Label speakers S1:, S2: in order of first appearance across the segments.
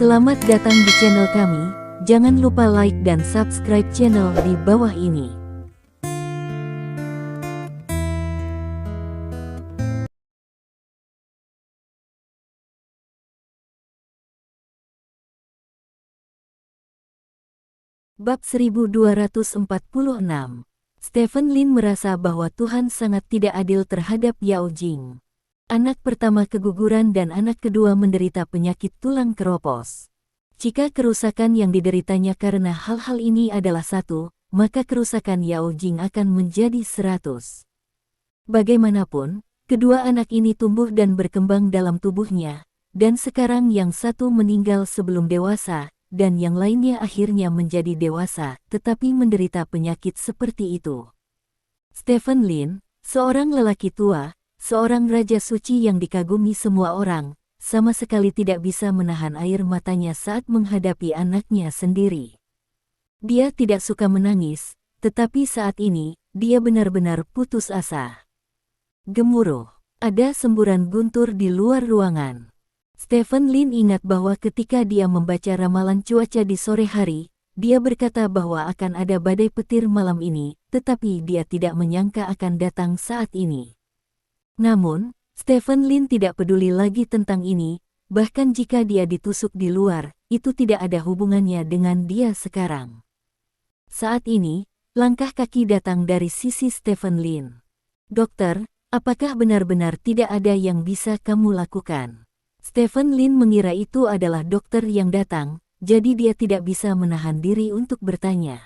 S1: Selamat datang di channel kami, jangan lupa like dan subscribe channel di bawah ini. Bab 1246. Stephen Lin merasa bahwa Tuhan sangat tidak adil terhadap Yao Jing. Anak pertama keguguran dan anak kedua menderita penyakit tulang keropos. Jika kerusakan yang dideritanya karena hal-hal ini adalah 1, maka kerusakan Yao Jing akan menjadi 100. Bagaimanapun, kedua anak ini tumbuh dan berkembang dalam tubuhnya, dan sekarang yang satu meninggal sebelum dewasa, dan yang lainnya akhirnya menjadi dewasa, tetapi menderita penyakit seperti itu. Stephen Lin, seorang lelaki tua, seorang raja suci yang dikagumi semua orang, sama sekali tidak bisa menahan air matanya saat menghadapi anaknya sendiri. Dia tidak suka menangis, tetapi saat ini, dia benar-benar putus asa. Gemuruh, ada semburan guntur di luar ruangan. Stephen Lin ingat bahwa ketika dia membaca ramalan cuaca di sore hari, dia berkata bahwa akan ada badai petir malam ini, tetapi dia tidak menyangka akan datang saat ini. Namun, Stephen Lin tidak peduli lagi tentang ini, bahkan jika dia ditusuk di luar, itu tidak ada hubungannya dengan dia sekarang. Saat ini, langkah kaki datang dari sisi Stephen Lin. "Dokter, apakah benar-benar tidak ada yang bisa kamu lakukan?" Stephen Lin mengira itu adalah dokter yang datang, jadi dia tidak bisa menahan diri untuk bertanya.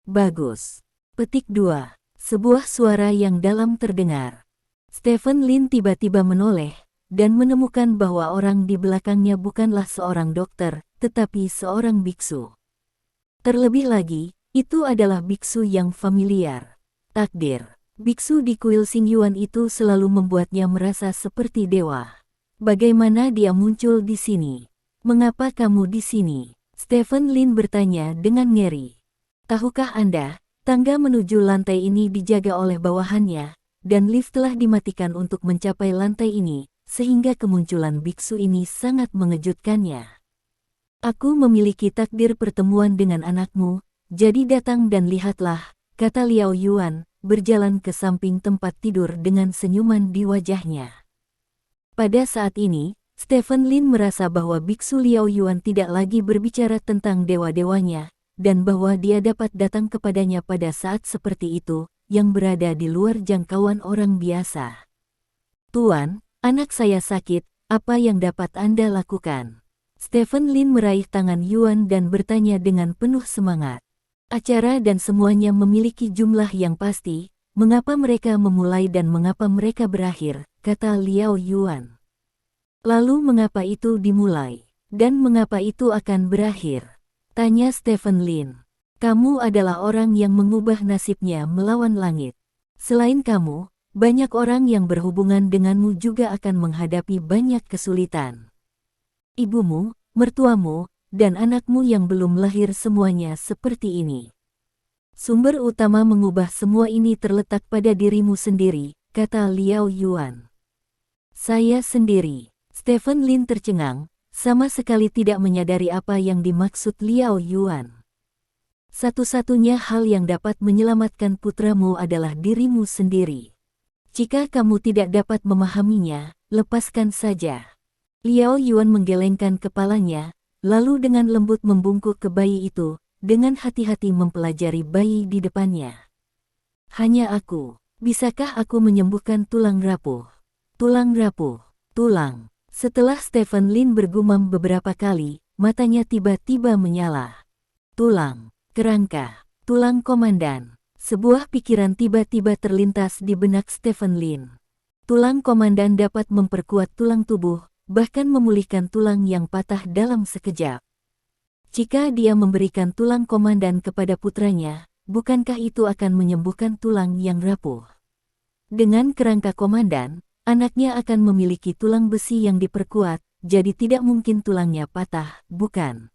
S1: "Bagus." Petik 2. Sebuah suara yang dalam terdengar. Stephen Lin tiba-tiba menoleh, dan menemukan bahwa orang di belakangnya bukanlah seorang dokter, tetapi seorang biksu. Terlebih lagi, itu adalah biksu yang familiar. Takdir. Biksu di kuil Xingyuan itu selalu membuatnya merasa seperti dewa. "Bagaimana dia muncul di sini? Mengapa kamu di sini?" Stephen Lin bertanya dengan ngeri. "Tahukah Anda, tangga menuju lantai ini dijaga oleh bawahannya, dan lift telah dimatikan untuk mencapai lantai ini, sehingga kemunculan biksu ini sangat mengejutkannya. Aku memiliki takdir pertemuan dengan anakmu, jadi datang dan lihatlah," kata Liao Yuan, berjalan ke samping tempat tidur dengan senyuman di wajahnya. Pada saat ini, Stephen Lin merasa bahwa biksu Liao Yuan tidak lagi berbicara tentang dewa-dewanya, dan bahwa dia dapat datang kepadanya pada saat seperti itu, yang berada di luar jangkauan orang biasa. "Tuan, anak saya sakit, apa yang dapat Anda lakukan?" Stephen Lin meraih tangan Yuan dan bertanya dengan penuh semangat. "Acara dan semuanya memiliki jumlah yang pasti, mengapa mereka memulai dan mengapa mereka berakhir," kata Liao Yuan. "Lalu mengapa itu dimulai? Dan mengapa itu akan berakhir?" tanya Stephen Lin. "Kamu adalah orang yang mengubah nasibnya melawan langit. Selain kamu, banyak orang yang berhubungan denganmu juga akan menghadapi banyak kesulitan. Ibumu, mertuamu, dan anakmu yang belum lahir semuanya seperti ini. Sumber utama mengubah semua ini terletak pada dirimu sendiri," kata Liao Yuan. "Saya sendiri." Stephen Lin tercengang, sama sekali tidak menyadari apa yang dimaksud Liao Yuan. "Satu-satunya hal yang dapat menyelamatkan putramu adalah dirimu sendiri. Jika kamu tidak dapat memahaminya, lepaskan saja." Liao Yuan menggelengkan kepalanya, lalu dengan lembut membungkuk ke bayi itu, dengan hati-hati mempelajari bayi di depannya. "Hanya aku. Bisakah aku menyembuhkan tulang rapuh? Tulang rapuh, tulang." Setelah Stephen Lin bergumam beberapa kali, matanya tiba-tiba menyala. "Tulang, kerangka, tulang komandan." Sebuah pikiran tiba-tiba terlintas di benak Stephen Lin. Tulang komandan dapat memperkuat tulang tubuh, bahkan memulihkan tulang yang patah dalam sekejap. Jika dia memberikan tulang komandan kepada putranya, bukankah itu akan menyembuhkan tulang yang rapuh? Dengan kerangka komandan, anaknya akan memiliki tulang besi yang diperkuat, jadi tidak mungkin tulangnya patah, bukan?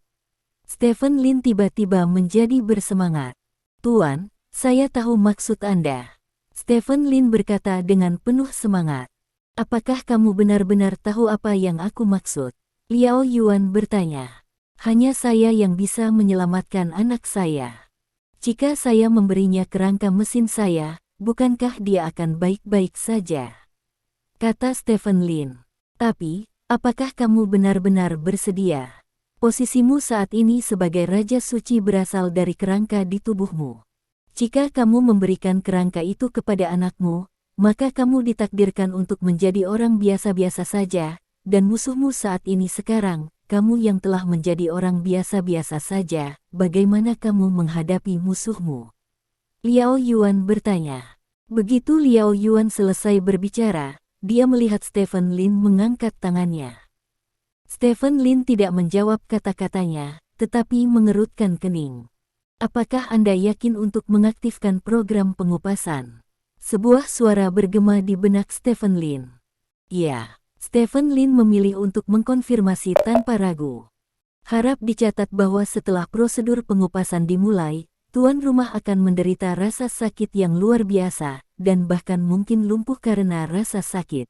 S1: Stephen Lin tiba-tiba menjadi bersemangat. "Tuan, saya tahu maksud Anda." Stephen Lin berkata dengan penuh semangat. "Apakah kamu benar-benar tahu apa yang aku maksud?" Liao Yuan bertanya. Hanya saya yang bisa menyelamatkan anak saya. Jika saya memberinya kerangka mesin saya, bukankah dia akan baik-baik saja? Kata Stephen Lin. Tapi, apakah kamu benar-benar bersedia? Posisimu saat ini sebagai Raja Suci berasal dari kerangka di tubuhmu. Jika kamu memberikan kerangka itu kepada anakmu, maka kamu ditakdirkan untuk menjadi orang biasa-biasa saja, dan musuhmu saat ini sekarang, kamu yang telah menjadi orang biasa-biasa saja, bagaimana kamu menghadapi musuhmu? Liao Yuan bertanya. Begitu Liao Yuan selesai berbicara, dia melihat Stephen Lin mengangkat tangannya. Stephen Lin tidak menjawab kata-katanya, tetapi mengerutkan kening. Apakah Anda yakin untuk mengaktifkan program pengupasan? Sebuah suara bergema di benak Stephen Lin. Ya, Stephen Lin memilih untuk mengkonfirmasi tanpa ragu. Harap dicatat bahwa setelah prosedur pengupasan dimulai, tuan rumah akan menderita rasa sakit yang luar biasa, dan bahkan mungkin lumpuh karena rasa sakit.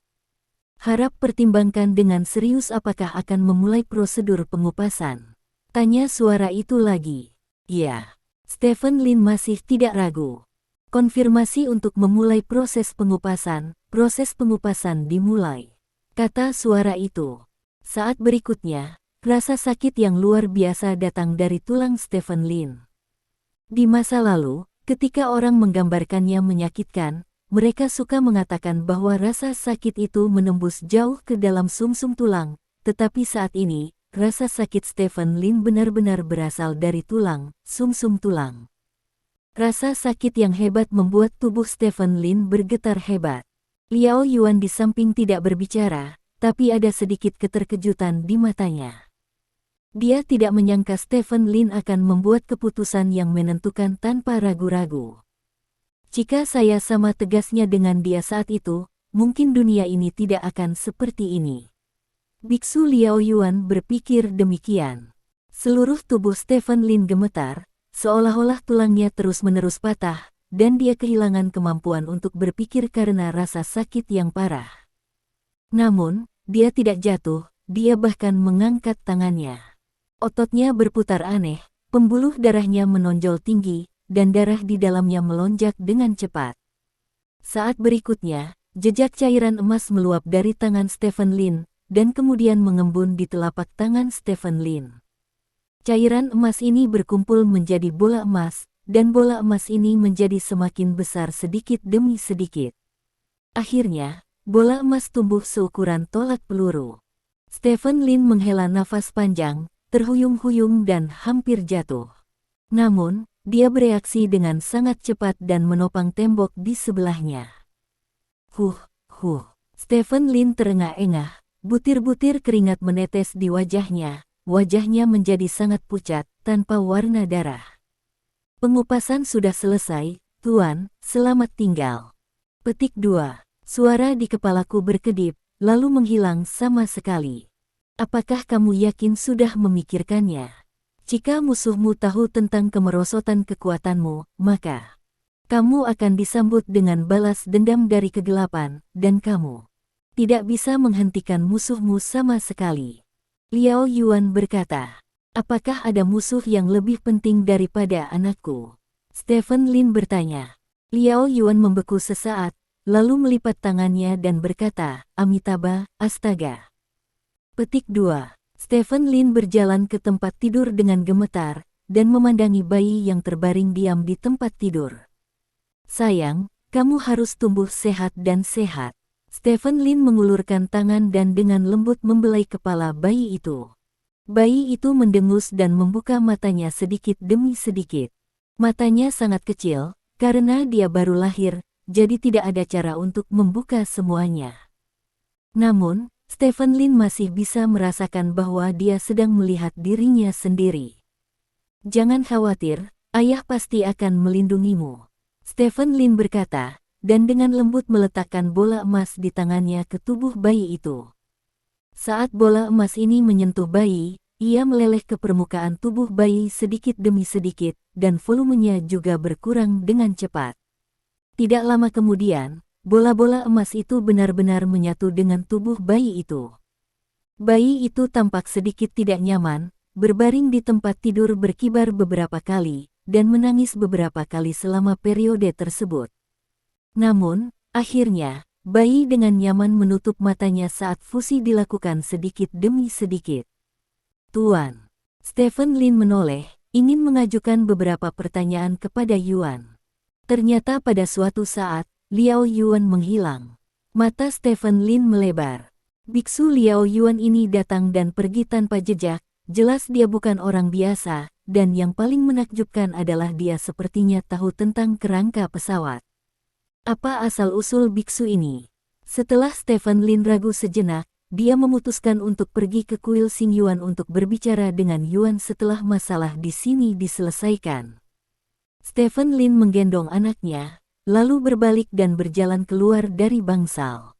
S1: Harap pertimbangkan dengan serius apakah akan memulai prosedur pengupasan. Tanya suara itu lagi. Ya. Stephen Lin masih tidak ragu. Konfirmasi untuk memulai proses pengupasan dimulai. Kata suara itu. Saat berikutnya, rasa sakit yang luar biasa datang dari tulang Stephen Lin. Di masa lalu, ketika orang menggambarkannya menyakitkan, mereka suka mengatakan bahwa rasa sakit itu menembus jauh ke dalam sumsum tulang, tetapi saat ini, rasa sakit Stephen Lin benar-benar berasal dari tulang, sumsum tulang. Rasa sakit yang hebat membuat tubuh Stephen Lin bergetar hebat. Liao Yuan di samping tidak berbicara, tapi ada sedikit keterkejutan di matanya. Dia tidak menyangka Stephen Lin akan membuat keputusan yang menentukan tanpa ragu-ragu. Jika saya sama tegasnya dengan dia saat itu, mungkin dunia ini tidak akan seperti ini. Biksu Liao Yuan berpikir demikian. Seluruh tubuh Stephen Lin gemetar, seolah-olah tulangnya terus-menerus patah, dan dia kehilangan kemampuan untuk berpikir karena rasa sakit yang parah. Namun, dia tidak jatuh, dia bahkan mengangkat tangannya. Ototnya berputar aneh, pembuluh darahnya menonjol tinggi, dan darah di dalamnya melonjak dengan cepat. Saat berikutnya, jejak cairan emas meluap dari tangan Stephen Lin, dan kemudian mengembun di telapak tangan Stephen Lin. Cairan emas ini berkumpul menjadi bola emas, dan bola emas ini menjadi semakin besar sedikit demi sedikit. Akhirnya, bola emas tumbuh seukuran tolak peluru. Stephen Lin menghela nafas panjang, terhuyung-huyung dan hampir jatuh. Namun, dia bereaksi dengan sangat cepat dan menopang tembok di sebelahnya. Stephen Lin terengah-engah. Butir-butir keringat menetes di wajahnya menjadi sangat pucat, tanpa warna darah. Pengupasan sudah selesai, Tuan, selamat tinggal. Petik 2. Suara di kepalaku berkedip, lalu menghilang sama sekali. Apakah kamu yakin sudah memikirkannya? Jika musuhmu tahu tentang kemerosotan kekuatanmu, maka kamu akan disambut dengan balas dendam dari kegelapan, dan kamu tidak bisa menghentikan musuhmu sama sekali. Liao Yuan berkata, apakah ada musuh yang lebih penting daripada anakku? Stephen Lin bertanya. Liao Yuan membeku sesaat, lalu melipat tangannya dan berkata, Amitabha, astaga. Petik 2. Stephen Lin berjalan ke tempat tidur dengan gemetar, dan memandangi bayi yang terbaring diam di tempat tidur. Sayang, kamu harus tumbuh sehat dan sehat. Stephen Lin mengulurkan tangan dan dengan lembut membelai kepala bayi itu. Bayi itu mendengus dan membuka matanya sedikit demi sedikit. Matanya sangat kecil, karena dia baru lahir, jadi tidak ada cara untuk membuka semuanya. Namun, Stephen Lin masih bisa merasakan bahwa dia sedang melihat dirinya sendiri. Jangan khawatir, ayah pasti akan melindungimu. Stephen Lin berkata, dan dengan lembut meletakkan bola emas di tangannya ke tubuh bayi itu. Saat bola emas ini menyentuh bayi, ia meleleh ke permukaan tubuh bayi sedikit demi sedikit, dan volumenya juga berkurang dengan cepat. Tidak lama kemudian, bola-bola emas itu benar-benar menyatu dengan tubuh bayi itu. Bayi itu tampak sedikit tidak nyaman, berbaring di tempat tidur berkibar beberapa kali, dan menangis beberapa kali selama periode tersebut. Namun, akhirnya, bayi dengan nyaman menutup matanya saat fusi dilakukan sedikit demi sedikit. Tuan. Stephen Lin menoleh, ingin mengajukan beberapa pertanyaan kepada Yuan. Ternyata pada suatu saat, Liao Yuan menghilang. Mata Stephen Lin melebar. Biksu Liao Yuan ini datang dan pergi tanpa jejak, jelas dia bukan orang biasa, dan yang paling menakjubkan adalah dia sepertinya tahu tentang kerangka pesawat. Apa asal-usul biksu ini? Setelah Stephen Lin ragu sejenak, dia memutuskan untuk pergi ke kuil Xing Yuan untuk berbicara dengan Yuan setelah masalah di sini diselesaikan. Stephen Lin menggendong anaknya, lalu berbalik dan berjalan keluar dari bangsal.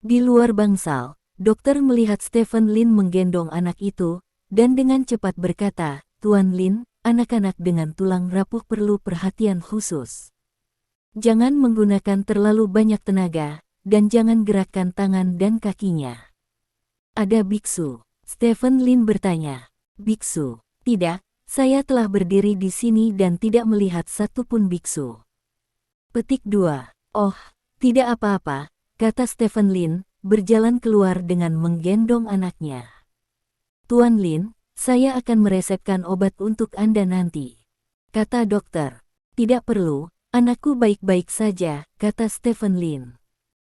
S1: Di luar bangsal, dokter melihat Stephen Lin menggendong anak itu, dan dengan cepat berkata, "Tuan Lin, anak-anak dengan tulang rapuh perlu perhatian khusus. Jangan menggunakan terlalu banyak tenaga, dan jangan gerakkan tangan dan kakinya." "Ada biksu?" Stephen Lin bertanya. "Biksu? Tidak, saya telah berdiri di sini dan tidak melihat satupun biksu." Petik 2. "Oh, tidak apa-apa," kata Stephen Lin, berjalan keluar dengan menggendong anaknya. "Tuan Lin, saya akan meresepkan obat untuk Anda nanti," kata dokter. "Tidak perlu, anakku baik-baik saja," kata Stephen Lin.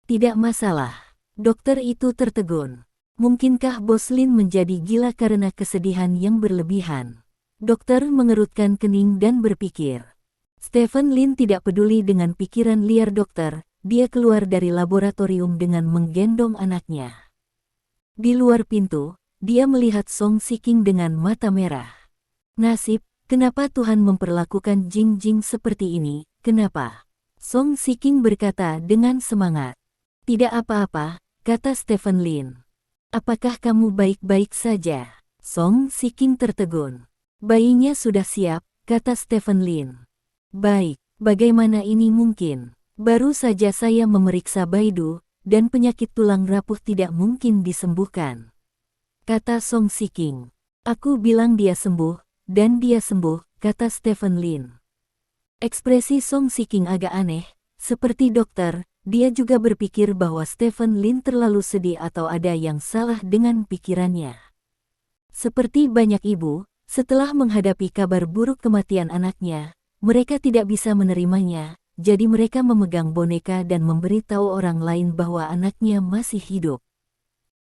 S1: "Tidak masalah." Dokter itu tertegun. Mungkinkah Bos Lin menjadi gila karena kesedihan yang berlebihan? Dokter mengerutkan kening dan berpikir. Stephen Lin tidak peduli dengan pikiran liar dokter, dia keluar dari laboratorium dengan menggendong anaknya. Di luar pintu, dia melihat Song Siking dengan mata merah. "Nasib, kenapa Tuhan memperlakukan Jing Jing seperti ini, kenapa?" Song Siking berkata dengan semangat. "Tidak apa-apa," kata Stephen Lin. "Apakah kamu baik-baik saja?" Song Siking tertegun. "Bayinya sudah siap," kata Stephen Lin. "Baik, bagaimana ini mungkin? Baru saja saya memeriksa Baidu, dan penyakit tulang rapuh tidak mungkin disembuhkan," kata Song Siking. "Aku bilang dia sembuh, dan dia sembuh," kata Stephen Lin. Ekspresi Song Siking agak aneh, seperti dokter, dia juga berpikir bahwa Stephen Lin terlalu sedih atau ada yang salah dengan pikirannya. Seperti banyak ibu, setelah menghadapi kabar buruk kematian anaknya, mereka tidak bisa menerimanya. Jadi mereka memegang boneka dan memberitahu orang lain bahwa anaknya masih hidup.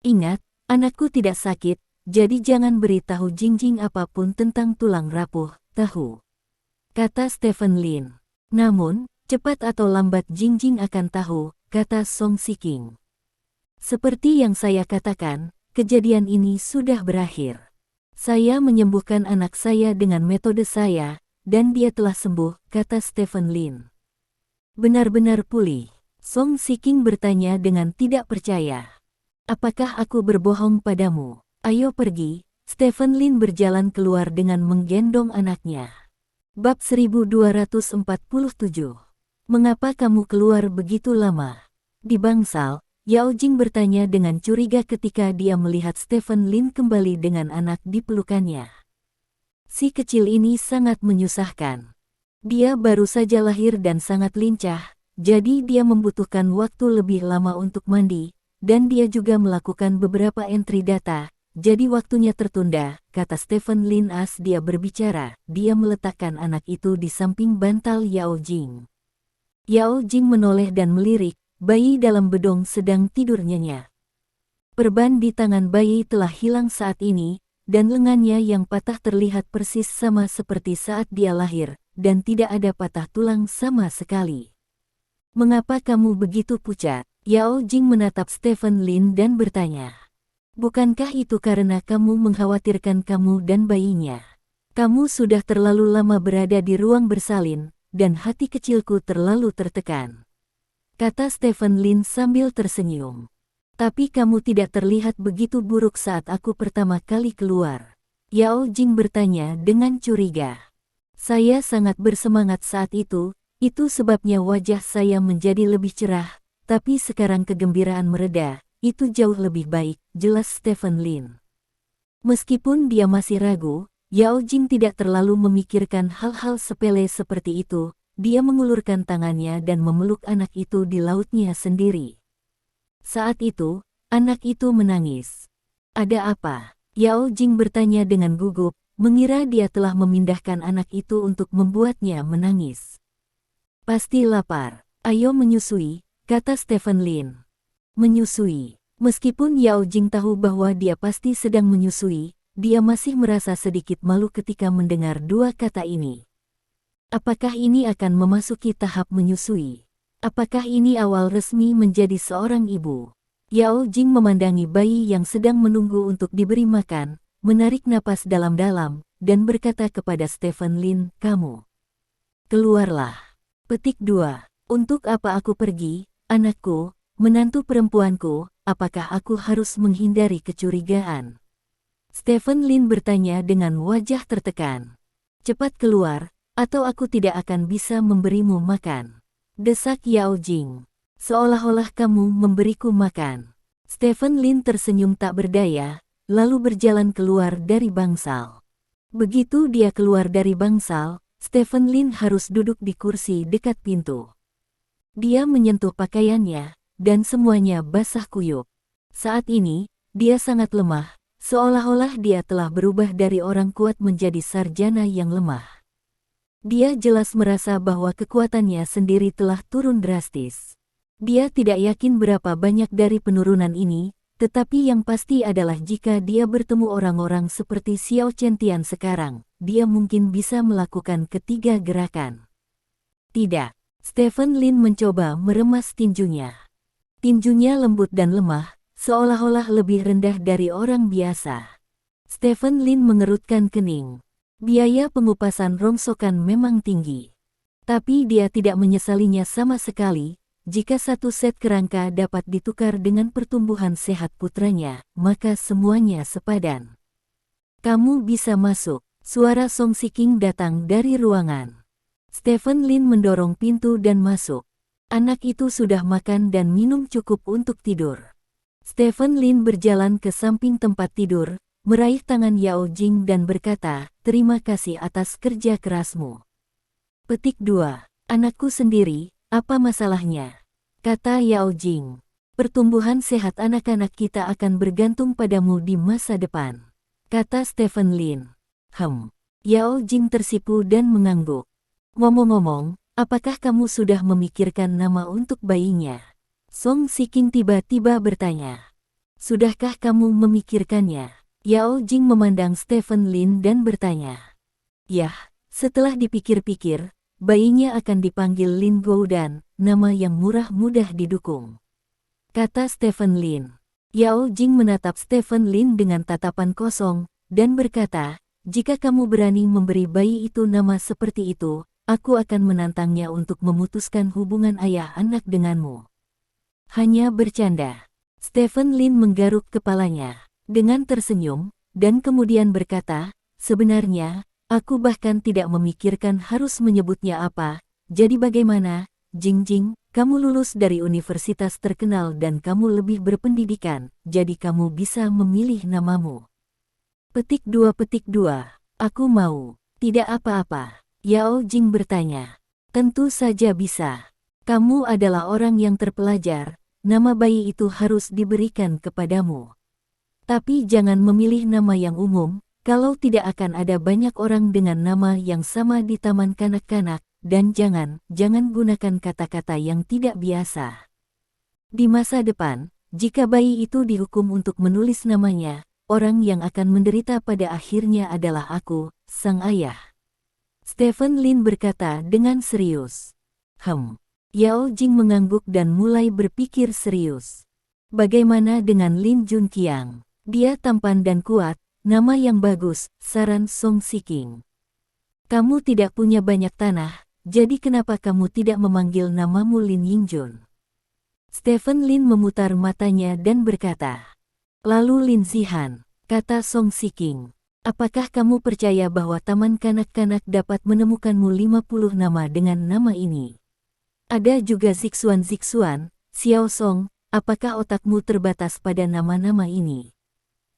S1: "Ingat, anakku tidak sakit, jadi jangan beritahu Jing Jing apapun tentang tulang rapuh, tahu?" kata Stephen Lin. "Namun, cepat atau lambat Jing Jing akan tahu," kata Song Siking. "Seperti yang saya katakan, kejadian ini sudah berakhir. Saya menyembuhkan anak saya dengan metode saya, dan dia telah sembuh," kata Stephen Lin. "Benar-benar pulih?" Song Siking bertanya dengan tidak percaya. "Apakah aku berbohong padamu? Ayo pergi." Stephen Lin berjalan keluar dengan menggendong anaknya. Bab 1247. "Mengapa kamu keluar begitu lama?" Di bangsal, Yao Jing bertanya dengan curiga ketika dia melihat Stephen Lin kembali dengan anak di pelukannya. Si kecil ini sangat menyusahkan. Dia baru saja lahir dan sangat lincah, jadi dia membutuhkan waktu lebih lama untuk mandi, dan dia juga melakukan beberapa entry data, jadi waktunya tertunda, kata Stephen Lin as dia berbicara. Dia meletakkan anak itu di samping bantal Yao Jing. Yao Jing menoleh dan melirik, bayi dalam bedong sedang tidur nyenyak. Perban di tangan bayi telah hilang saat ini, dan lengannya yang patah terlihat persis sama seperti saat dia lahir, dan tidak ada patah tulang sama sekali. "Mengapa kamu begitu pucat?" Yao Jing menatap Stephen Lin dan bertanya. "Bukankah itu karena kamu mengkhawatirkan kamu dan bayinya? Kamu sudah terlalu lama berada di ruang bersalin, dan hati kecilku terlalu tertekan," kata Stephen Lin sambil tersenyum. "Tapi kamu tidak terlihat begitu buruk saat aku pertama kali keluar." Yao Jing bertanya dengan curiga. "Saya sangat bersemangat saat itu sebabnya wajah saya menjadi lebih cerah, tapi sekarang kegembiraan mereda, itu jauh lebih baik, jelas Stephen Lin. Meskipun dia masih ragu, Yao Jing tidak terlalu memikirkan hal-hal sepele seperti itu. Dia mengulurkan tangannya dan memeluk anak itu di lautnya sendiri. Saat itu, anak itu menangis. Ada apa? Yao Jing bertanya dengan gugup, mengira dia telah memindahkan anak itu untuk membuatnya menangis. Pasti lapar. Ayo menyusui, kata Stephen Lin. Menyusui. Meskipun Yao Jing tahu bahwa dia pasti sedang menyusui, dia masih merasa sedikit malu ketika mendengar dua kata ini. Apakah ini akan memasuki tahap menyusui? Apakah ini awal resmi menjadi seorang ibu? Yao Jing memandangi bayi yang sedang menunggu untuk diberi makan, menarik napas dalam-dalam, dan berkata kepada Stephen Lin, "Kamu keluarlah." Petik 2. Untuk apa aku pergi, anakku, menantu perempuanku, apakah aku harus menghindari kecurigaan? Stephen Lin bertanya dengan wajah tertekan. Cepat keluar, atau aku tidak akan bisa memberimu makan. Desak Yao Jing. Seolah-olah kamu memberiku makan. Stephen Lin tersenyum tak berdaya, lalu berjalan keluar dari bangsal. Begitu dia keluar dari bangsal, Stephen Lin harus duduk di kursi dekat pintu. Dia menyentuh pakaiannya, dan semuanya basah kuyup. Saat ini, dia sangat lemah, seolah-olah dia telah berubah dari orang kuat menjadi sarjana yang lemah. Dia jelas merasa bahwa kekuatannya sendiri telah turun drastis. Dia tidak yakin berapa banyak dari penurunan ini, tetapi yang pasti adalah jika dia bertemu orang-orang seperti Xiao Chentian sekarang, dia mungkin bisa melakukan ketiga gerakan. Tidak, Stephen Lin mencoba meremas tinjunya. Tinjunya lembut dan lemah, seolah-olah lebih rendah dari orang biasa. Stephen Lin mengerutkan kening. Biaya pengupasan rongsokan memang tinggi. Tapi dia tidak menyesalinya sama sekali. Jika satu set kerangka dapat ditukar dengan pertumbuhan sehat putranya, maka semuanya sepadan. Kamu bisa masuk. Suara Song Siking datang dari ruangan. Stephen Lin mendorong pintu dan masuk. Anak itu sudah makan dan minum cukup untuk tidur. Stephen Lin berjalan ke samping tempat tidur, meraih tangan Yao Jing dan berkata, "Terima kasih atas kerja kerasmu." Petik 2. Anakku sendiri, apa masalahnya? Kata Yao Jing. Pertumbuhan sehat anak-anak kita akan bergantung padamu di masa depan. Kata Stephen Lin. Yao Jing tersipu dan mengangguk. Ngomong-ngomong, apakah kamu sudah memikirkan nama untuk bayinya? Song Siking tiba-tiba bertanya. Sudahkah kamu memikirkannya? Yao Jing memandang Stephen Lin dan bertanya. Yah, setelah dipikir-pikir, bayinya akan dipanggil Lin Goudan, nama yang murah mudah didukung. Kata Stephen Lin. Yao Jing menatap Stephen Lin dengan tatapan kosong, dan berkata, jika kamu berani memberi bayi itu nama seperti itu, aku akan menantangnya untuk memutuskan hubungan ayah anak denganmu. Hanya bercanda. Stephen Lin menggaruk kepalanya dengan tersenyum, dan kemudian berkata, sebenarnya, aku bahkan tidak memikirkan harus menyebutnya apa, jadi bagaimana, Jing Jing, kamu lulus dari universitas terkenal dan kamu lebih berpendidikan, jadi kamu bisa memilih namamu. Petik 2. Aku mau. Tidak apa-apa. Yao Jing bertanya. Tentu saja bisa. Kamu adalah orang yang terpelajar, nama bayi itu harus diberikan kepadamu. Tapi jangan memilih nama yang umum, kalau tidak akan ada banyak orang dengan nama yang sama di taman kanak-kanak, dan jangan gunakan kata-kata yang tidak biasa. Di masa depan, jika bayi itu dihukum untuk menulis namanya, orang yang akan menderita pada akhirnya adalah aku, sang ayah. Stephen Lin berkata dengan serius. Yao Jing mengangguk dan mulai berpikir serius. Bagaimana dengan Lin Junqiang? Dia tampan dan kuat, nama yang bagus, saran Song Siking. Kamu tidak punya banyak tanah, jadi kenapa kamu tidak memanggil namamu Lin Yingjun? Stephen Lin memutar matanya dan berkata. Lalu Lin Zihan, kata Song Siking. Apakah kamu percaya bahwa taman kanak-kanak dapat menemukanmu 50 nama dengan nama ini? Ada juga Zixuan, Xiao Song, Apakah otakmu terbatas pada nama-nama ini?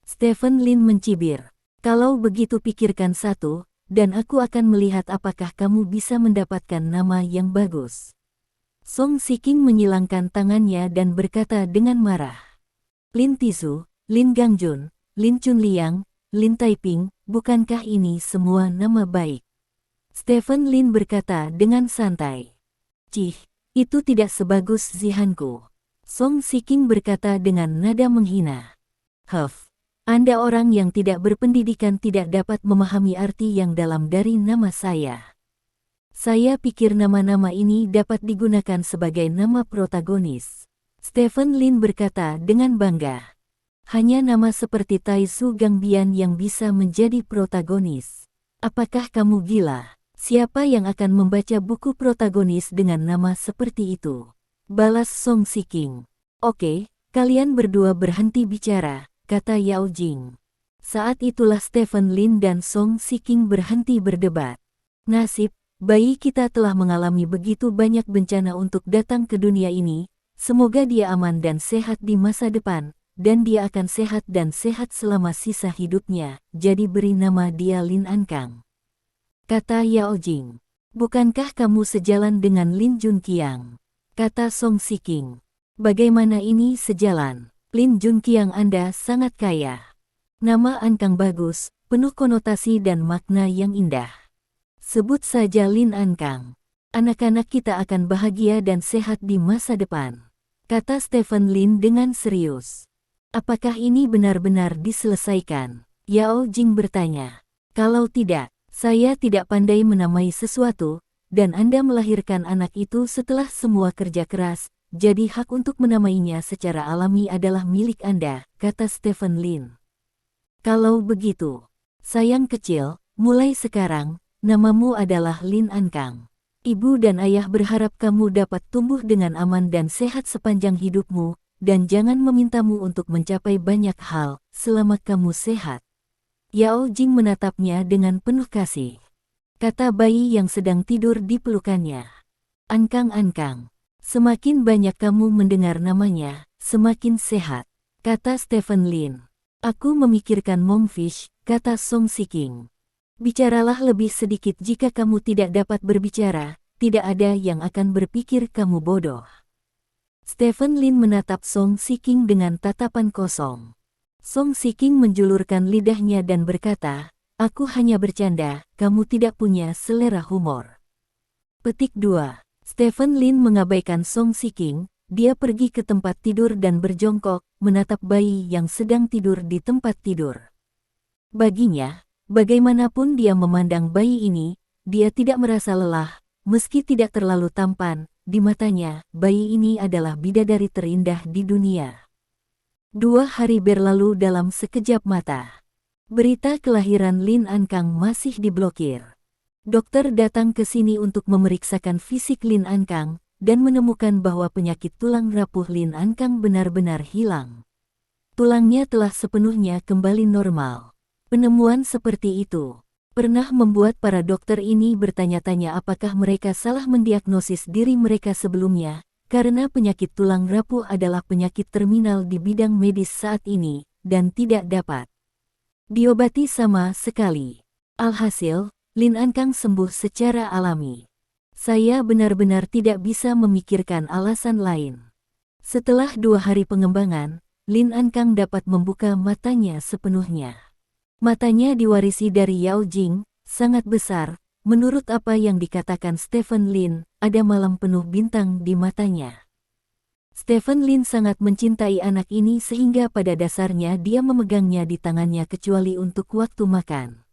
S1: Stephen Lin mencibir. Kalau begitu pikirkan satu, dan aku akan melihat apakah kamu bisa mendapatkan nama yang bagus. Song Shiking menyilangkan tangannya dan berkata dengan marah. Lin Tizu, Lin Gangjun, Lin Chunliang, Lin Taiping, bukankah ini semua nama baik? Stephen Lin berkata dengan santai. Cih, itu tidak sebagus Zihanku. Song Shiking berkata dengan nada menghina. Huff. Anda orang yang tidak berpendidikan tidak dapat memahami arti yang dalam dari nama saya. Saya pikir nama-nama ini dapat digunakan sebagai nama protagonis. Stephen Lin berkata dengan bangga. Hanya nama seperti Tai Su Gangbian yang bisa menjadi protagonis. Apakah kamu gila? Siapa yang akan membaca buku protagonis dengan nama seperti itu? Balas Song Shiking. Oke, kalian berdua berhenti bicara, kata Yao Jing. Saat itulah Stephen Lin dan Song Shiking berhenti berdebat. Nasib, bayi kita telah mengalami begitu banyak bencana untuk datang ke dunia ini, semoga dia aman dan sehat di masa depan, dan dia akan sehat dan sehat selama sisa hidupnya, jadi beri nama dia Lin Ankang. Kata Yao Jing. Bukankah kamu sejalan dengan Lin Junqiang? Kata Song Shiking. Bagaimana ini sejalan? Lin Junqiang Anda sangat kaya. Nama Ankang bagus, penuh konotasi dan makna yang indah. Sebut saja Lin Ankang. Anak-anak kita akan bahagia dan sehat di masa depan. Kata Stephen Lin dengan serius. Apakah ini benar-benar diselesaikan? Yao Jing bertanya. Kalau tidak, saya tidak pandai menamai sesuatu, dan Anda melahirkan anak itu setelah semua kerja keras, jadi hak untuk menamainya secara alami adalah milik Anda, kata Stephen Lin. Kalau begitu, sayang kecil, mulai sekarang, namamu adalah Lin Ankang. Ibu dan ayah berharap kamu dapat tumbuh dengan aman dan sehat sepanjang hidupmu, dan jangan memintamu untuk mencapai banyak hal, selama kamu sehat. Yao Jing menatapnya dengan penuh kasih. Kata bayi yang sedang tidur di pelukannya. Ankang-Ankang. Semakin banyak kamu mendengar namanya, semakin sehat, kata Stephen Lin. Aku memikirkan Mongfish, kata Song Shiking. Bicaralah lebih sedikit jika kamu tidak dapat berbicara, tidak ada yang akan berpikir kamu bodoh. Stephen Lin menatap Song Shiking dengan tatapan kosong. Song Shiking menjulurkan lidahnya dan berkata, aku hanya bercanda, kamu tidak punya selera humor. Petik 2. Stephen Lin mengabaikan Song Shiking, dia pergi ke tempat tidur dan berjongkok, menatap bayi yang sedang tidur di tempat tidur. Baginya, bagaimanapun dia memandang bayi ini, dia tidak merasa lelah, meski tidak terlalu tampan, di matanya, bayi ini adalah bidadari terindah di dunia. 2 hari berlalu dalam sekejap mata. Berita kelahiran Lin Ankang masih diblokir. Dokter datang ke sini untuk memeriksakan fisik Lin Ankang, dan menemukan bahwa penyakit tulang rapuh Lin Ankang benar-benar hilang. Tulangnya telah sepenuhnya kembali normal. Penemuan seperti itu pernah membuat para dokter ini bertanya-tanya apakah mereka salah mendiagnosis diri mereka sebelumnya, karena penyakit tulang rapuh adalah penyakit terminal di bidang medis saat ini, dan tidak dapat diobati sama sekali. Alhasil, Lin Ankang sembuh secara alami. Saya benar-benar tidak bisa memikirkan alasan lain. Setelah 2 hari pengembangan, Lin Ankang dapat membuka matanya sepenuhnya. Matanya diwarisi dari Yao Jing, sangat besar, menurut apa yang dikatakan Stephen Lin, ada malam penuh bintang di matanya. Stephen Lin sangat mencintai anak ini sehingga pada dasarnya dia memegangnya di tangannya kecuali untuk waktu makan.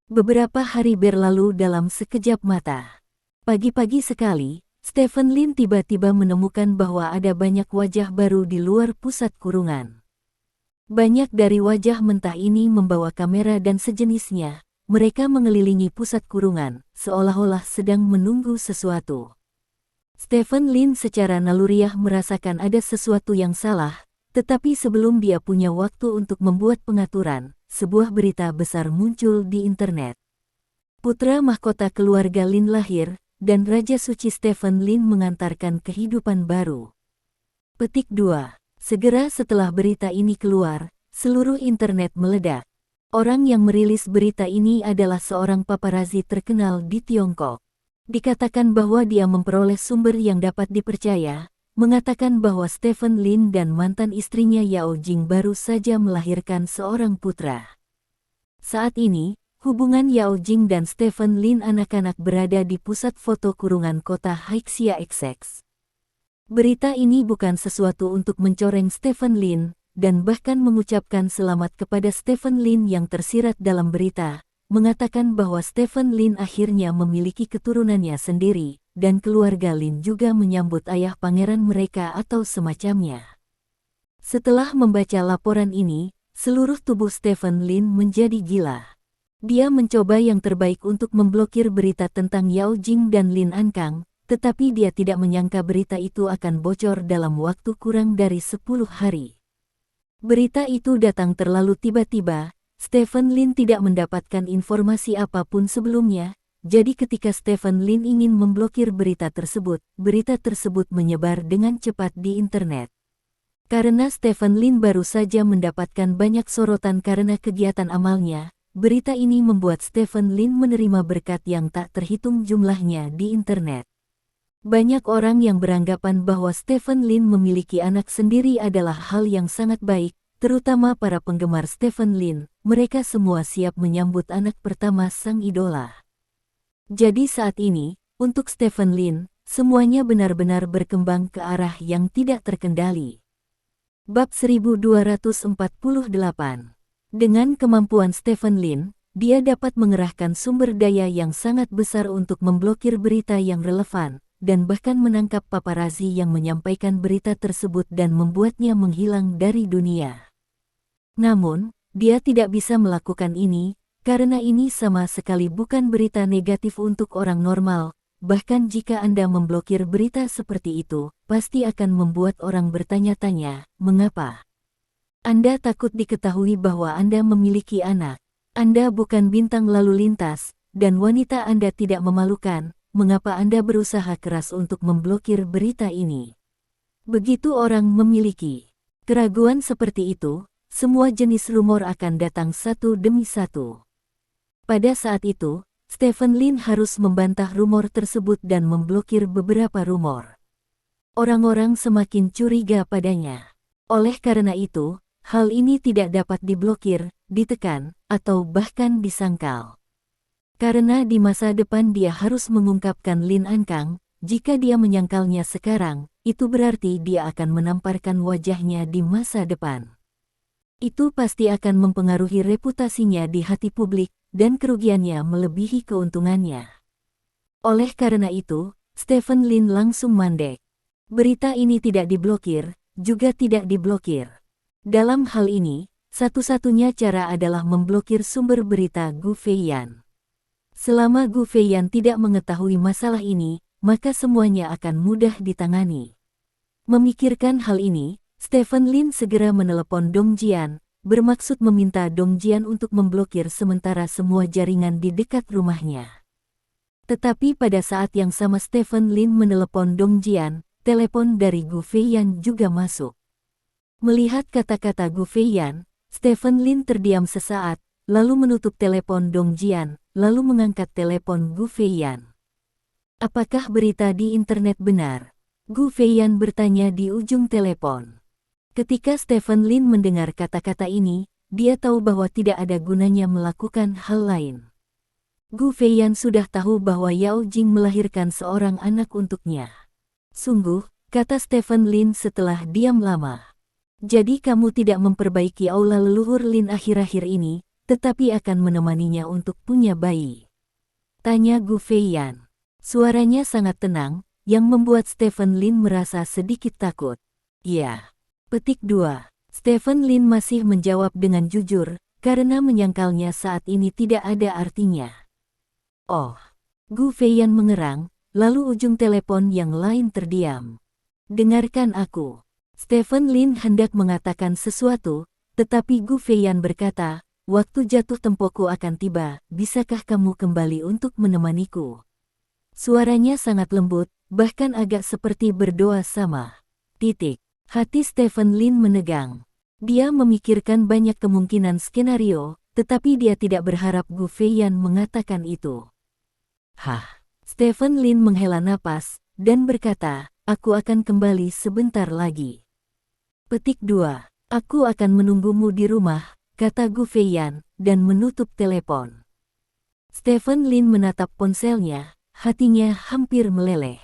S1: Beberapa hari berlalu dalam sekejap mata. Pagi-pagi sekali, Stephen Lin tiba-tiba menemukan bahwa ada banyak wajah baru di luar pusat kurungan. Banyak dari wajah mentah ini membawa kamera dan sejenisnya. Mereka mengelilingi pusat kurungan, seolah-olah sedang menunggu sesuatu. Stephen Lin secara naluriah merasakan ada sesuatu yang salah, tetapi sebelum dia punya waktu untuk membuat pengaturan, sebuah berita besar muncul di internet. Putra mahkota keluarga Lin lahir, dan Raja Suci Stephen Lin mengantarkan kehidupan baru. Petik 2. Segera setelah berita ini keluar, seluruh internet meledak. Orang yang merilis berita ini adalah seorang paparazi terkenal di Tiongkok. Dikatakan bahwa dia memperoleh sumber yang dapat dipercaya, mengatakan bahwa Stephen Lin dan mantan istrinya Yao Jing baru saja melahirkan seorang putra. Saat ini, hubungan Yao Jing dan Stephen Lin anak-anak berada di pusat foto kurungan kota Haixia XX. Berita ini bukan sesuatu untuk mencoreng Stephen Lin, dan bahkan mengucapkan selamat kepada Stephen Lin yang tersirat dalam berita, mengatakan bahwa Stephen Lin akhirnya memiliki keturunannya sendiri, dan keluarga Lin juga menyambut ayah pangeran mereka atau semacamnya. Setelah membaca laporan ini, seluruh tubuh Stephen Lin menjadi gila. Dia mencoba yang terbaik untuk memblokir berita tentang Yao Jing dan Lin Ankang, tetapi dia tidak menyangka berita itu akan bocor dalam waktu kurang dari 10 hari. Berita itu datang terlalu tiba-tiba, Stephen Lin tidak mendapatkan informasi apapun sebelumnya, jadi ketika Stephen Lin ingin memblokir berita tersebut menyebar dengan cepat di internet. Karena Stephen Lin baru saja mendapatkan banyak sorotan karena kegiatan amalnya, berita ini membuat Stephen Lin menerima berkat yang tak terhitung jumlahnya di internet. Banyak orang yang beranggapan bahwa Stephen Lin memiliki anak sendiri adalah hal yang sangat baik, terutama para penggemar Stephen Lin. Mereka semua siap menyambut anak pertama sang idola. Jadi saat ini, untuk Stephen Lin, semuanya benar-benar berkembang ke arah yang tidak terkendali. Bab 1248. Dengan kemampuan Stephen Lin, dia dapat mengerahkan sumber daya yang sangat besar untuk memblokir berita yang relevan, dan bahkan menangkap paparazi yang menyampaikan berita tersebut dan membuatnya menghilang dari dunia. Namun, dia tidak bisa melakukan ini, karena ini sama sekali bukan berita negatif untuk orang normal. Bahkan jika Anda memblokir berita seperti itu, pasti akan membuat orang bertanya-tanya, mengapa? Anda takut diketahui bahwa Anda memiliki anak. Anda bukan bintang lalu lintas, dan wanita Anda tidak memalukan. Mengapa Anda berusaha keras untuk memblokir berita ini? Begitu orang memiliki keraguan seperti itu, semua jenis rumor akan datang satu demi satu. Pada saat itu, Stephen Lin harus membantah rumor tersebut dan memblokir beberapa rumor. Orang-orang semakin curiga padanya. Oleh karena itu, hal ini tidak dapat diblokir, ditekan, atau bahkan disangkal. Karena di masa depan dia harus mengungkapkan Lin Ankang, jika dia menyangkalnya sekarang, itu berarti dia akan menamparkan wajahnya di masa depan. Itu pasti akan mempengaruhi reputasinya di hati publik, dan kerugiannya melebihi keuntungannya. Oleh karena itu, Stephen Lin langsung mandek. Berita ini tidak diblokir, juga tidak diblokir. Dalam hal ini, satu-satunya cara adalah memblokir sumber berita Gu Feiyan. Selama Gu Feiyan tidak mengetahui masalah ini, maka semuanya akan mudah ditangani. Memikirkan hal ini, Stephen Lin segera menelepon Dong Jian, bermaksud meminta Dong Jian untuk memblokir sementara semua jaringan di dekat rumahnya. Tetapi pada saat yang sama Stephen Lin menelepon Dong Jian, telepon dari Gu Feiyan juga masuk. Melihat kata-kata Gu Feiyan, Stephen Lin terdiam sesaat, lalu menutup telepon Dong Jian, lalu mengangkat telepon Gu Feiyan. Apakah berita di internet benar? Gu Feiyan bertanya di ujung telepon. Ketika Stephen Lin mendengar kata-kata ini, dia tahu bahwa tidak ada gunanya melakukan hal lain. Gu Feiyan sudah tahu bahwa Yao Jing melahirkan seorang anak untuknya. Sungguh, kata Stephen Lin setelah diam lama. Jadi kamu tidak memperbaiki aula leluhur Lin akhir-akhir ini, tetapi akan menemaninya untuk punya bayi. Tanya Gu Feiyan. Suaranya sangat tenang, yang membuat Stephen Lin merasa sedikit takut. Ya. Petik 2. Stephen Lin masih menjawab dengan jujur, karena menyangkalnya saat ini tidak ada artinya. Oh. Gu Feiyan mengerang, lalu ujung telepon yang lain terdiam. Dengarkan aku. Stephen Lin hendak mengatakan sesuatu, tetapi Gu Feiyan berkata, waktu jatuh tempoku akan tiba, bisakah kamu kembali untuk menemaniku? Suaranya sangat lembut, bahkan agak seperti berdoa sama. Titik. Hati Stephen Lin menegang. Dia memikirkan banyak kemungkinan skenario, tetapi dia tidak berharap Gu Feiyan mengatakan itu. Hah? Stephen Lin menghela napas, dan berkata, aku akan kembali sebentar lagi. Petik 2. Aku akan menunggumu di rumah, kata Gu Feiyan, dan menutup telepon. Stephen Lin menatap ponselnya, hatinya hampir meleleh.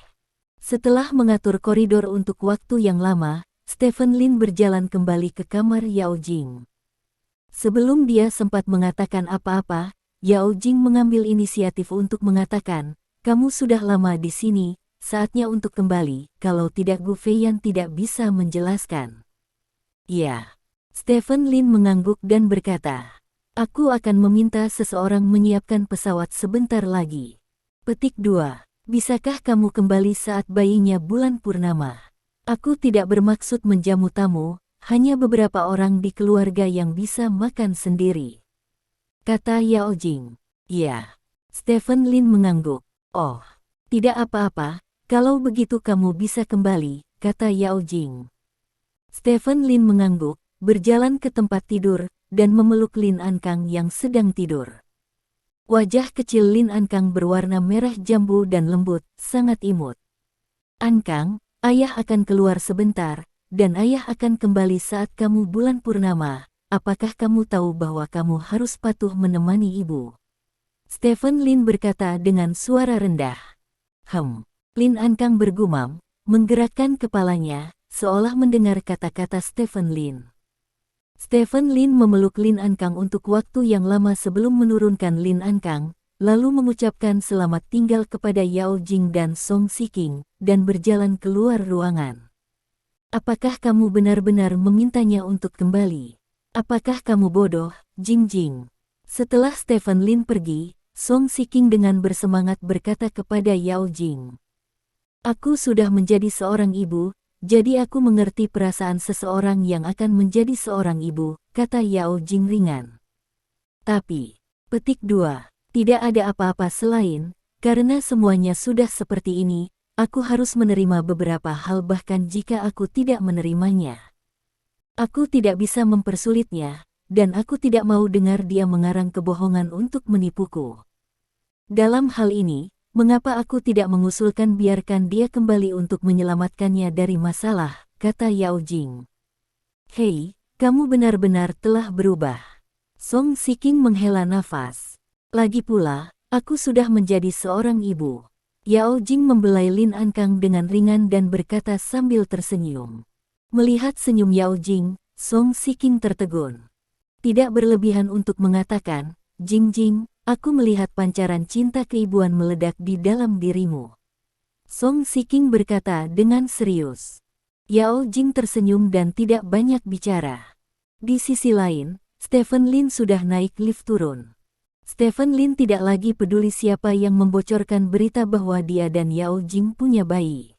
S1: Setelah mengatur koridor untuk waktu yang lama, Stephen Lin berjalan kembali ke kamar Yao Jing. Sebelum dia sempat mengatakan apa-apa, Yao Jing mengambil inisiatif untuk mengatakan, kamu sudah lama di sini, saatnya untuk kembali, kalau tidak Gu Feiyan tidak bisa menjelaskan. Ya. Stephen Lin mengangguk dan berkata, aku akan meminta seseorang menyiapkan pesawat sebentar lagi. Petik 2. Bisakah kamu kembali saat bayinya bulan purnama? Aku tidak bermaksud menjamu tamu, hanya beberapa orang di keluarga yang bisa makan sendiri. Kata Yao Jing. Ya. Stephen Lin mengangguk. Oh, tidak apa-apa, kalau begitu kamu bisa kembali, kata Yao Jing. Stephen Lin mengangguk, berjalan ke tempat tidur, dan memeluk Lin Ankang yang sedang tidur. Wajah kecil Lin Ankang berwarna merah jambu dan lembut, sangat imut. Ankang, ayah akan keluar sebentar, dan ayah akan kembali saat kamu bulan purnama. Apakah kamu tahu bahwa kamu harus patuh menemani ibu? Stephen Lin berkata dengan suara rendah. Lin Ankang bergumam, menggerakkan kepalanya, seolah mendengar kata-kata Stephen Lin. Stephen Lin memeluk Lin Ankang untuk waktu yang lama sebelum menurunkan Lin Ankang, lalu mengucapkan selamat tinggal kepada Yao Jing dan Song Siking, dan berjalan keluar ruangan. Apakah kamu benar-benar memintanya untuk kembali? Apakah kamu bodoh, Jing Jing? Setelah Stephen Lin pergi, Song Siking dengan bersemangat berkata kepada Yao Jing. Aku sudah menjadi seorang ibu, jadi aku mengerti perasaan seseorang yang akan menjadi seorang ibu, kata Yao Jing ringan. Tapi, petik 2, tidak ada apa-apa selain, karena semuanya sudah seperti ini, aku harus menerima beberapa hal bahkan jika aku tidak menerimanya. Aku tidak bisa mempersulitnya, dan aku tidak mau dengar dia mengarang kebohongan untuk menipuku. Dalam hal ini, mengapa aku tidak mengusulkan biarkan dia kembali untuk menyelamatkannya dari masalah, kata Yao Jing. Hei, kamu benar-benar telah berubah. Song Siking menghela nafas. Lagi pula, aku sudah menjadi seorang ibu. Yao Jing membelai Lin Ankang dengan ringan dan berkata sambil tersenyum. Melihat senyum Yao Jing, Song Siking tertegun. Tidak berlebihan untuk mengatakan, Jing Jing, aku melihat pancaran cinta keibuan meledak di dalam dirimu. Song Siking berkata dengan serius. Yao Jing tersenyum dan tidak banyak bicara. Di sisi lain, Stephen Lin sudah naik lift turun. Stephen Lin tidak lagi peduli siapa yang membocorkan berita bahwa dia dan Yao Jing punya bayi.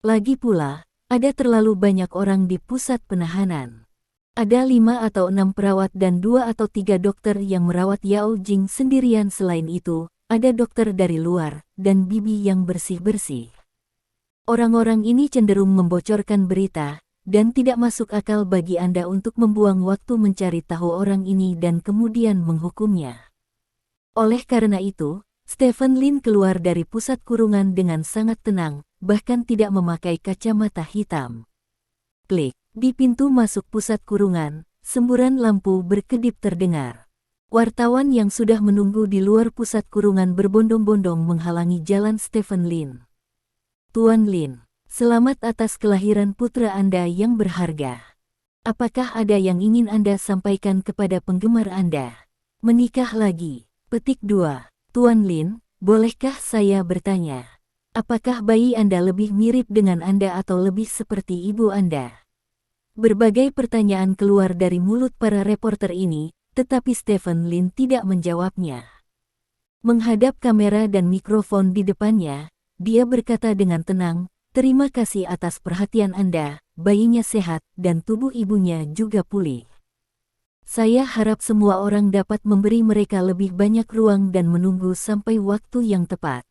S1: Lagi pula, ada terlalu banyak orang di pusat penahanan. Ada 5 atau 6 perawat dan 2 atau 3 dokter yang merawat Yao Jing sendirian. Selain itu, ada dokter dari luar, dan bibi yang bersih-bersih. Orang-orang ini cenderung membocorkan berita, dan tidak masuk akal bagi Anda untuk membuang waktu mencari tahu orang ini dan kemudian menghukumnya. Oleh karena itu, Stephen Lin keluar dari pusat kurungan dengan sangat tenang, bahkan tidak memakai kacamata hitam. Klik. Di pintu masuk pusat kurungan, semburan lampu berkedip terdengar. Wartawan yang sudah menunggu di luar pusat kurungan berbondong-bondong menghalangi jalan Stephen Lin. Tuan Lin, selamat atas kelahiran putra Anda yang berharga. Apakah ada yang ingin Anda sampaikan kepada penggemar Anda? Menikah lagi. Petik 2. Tuan Lin, bolehkah saya bertanya? Apakah bayi Anda lebih mirip dengan Anda atau lebih seperti ibu Anda? Berbagai pertanyaan keluar dari mulut para reporter ini, tetapi Stephen Lin tidak menjawabnya. Menghadap kamera dan mikrofon di depannya, dia berkata dengan tenang, terima kasih atas perhatian Anda, bayinya sehat, dan tubuh ibunya juga pulih. Saya harap semua orang dapat memberi mereka lebih banyak ruang dan menunggu sampai waktu yang tepat.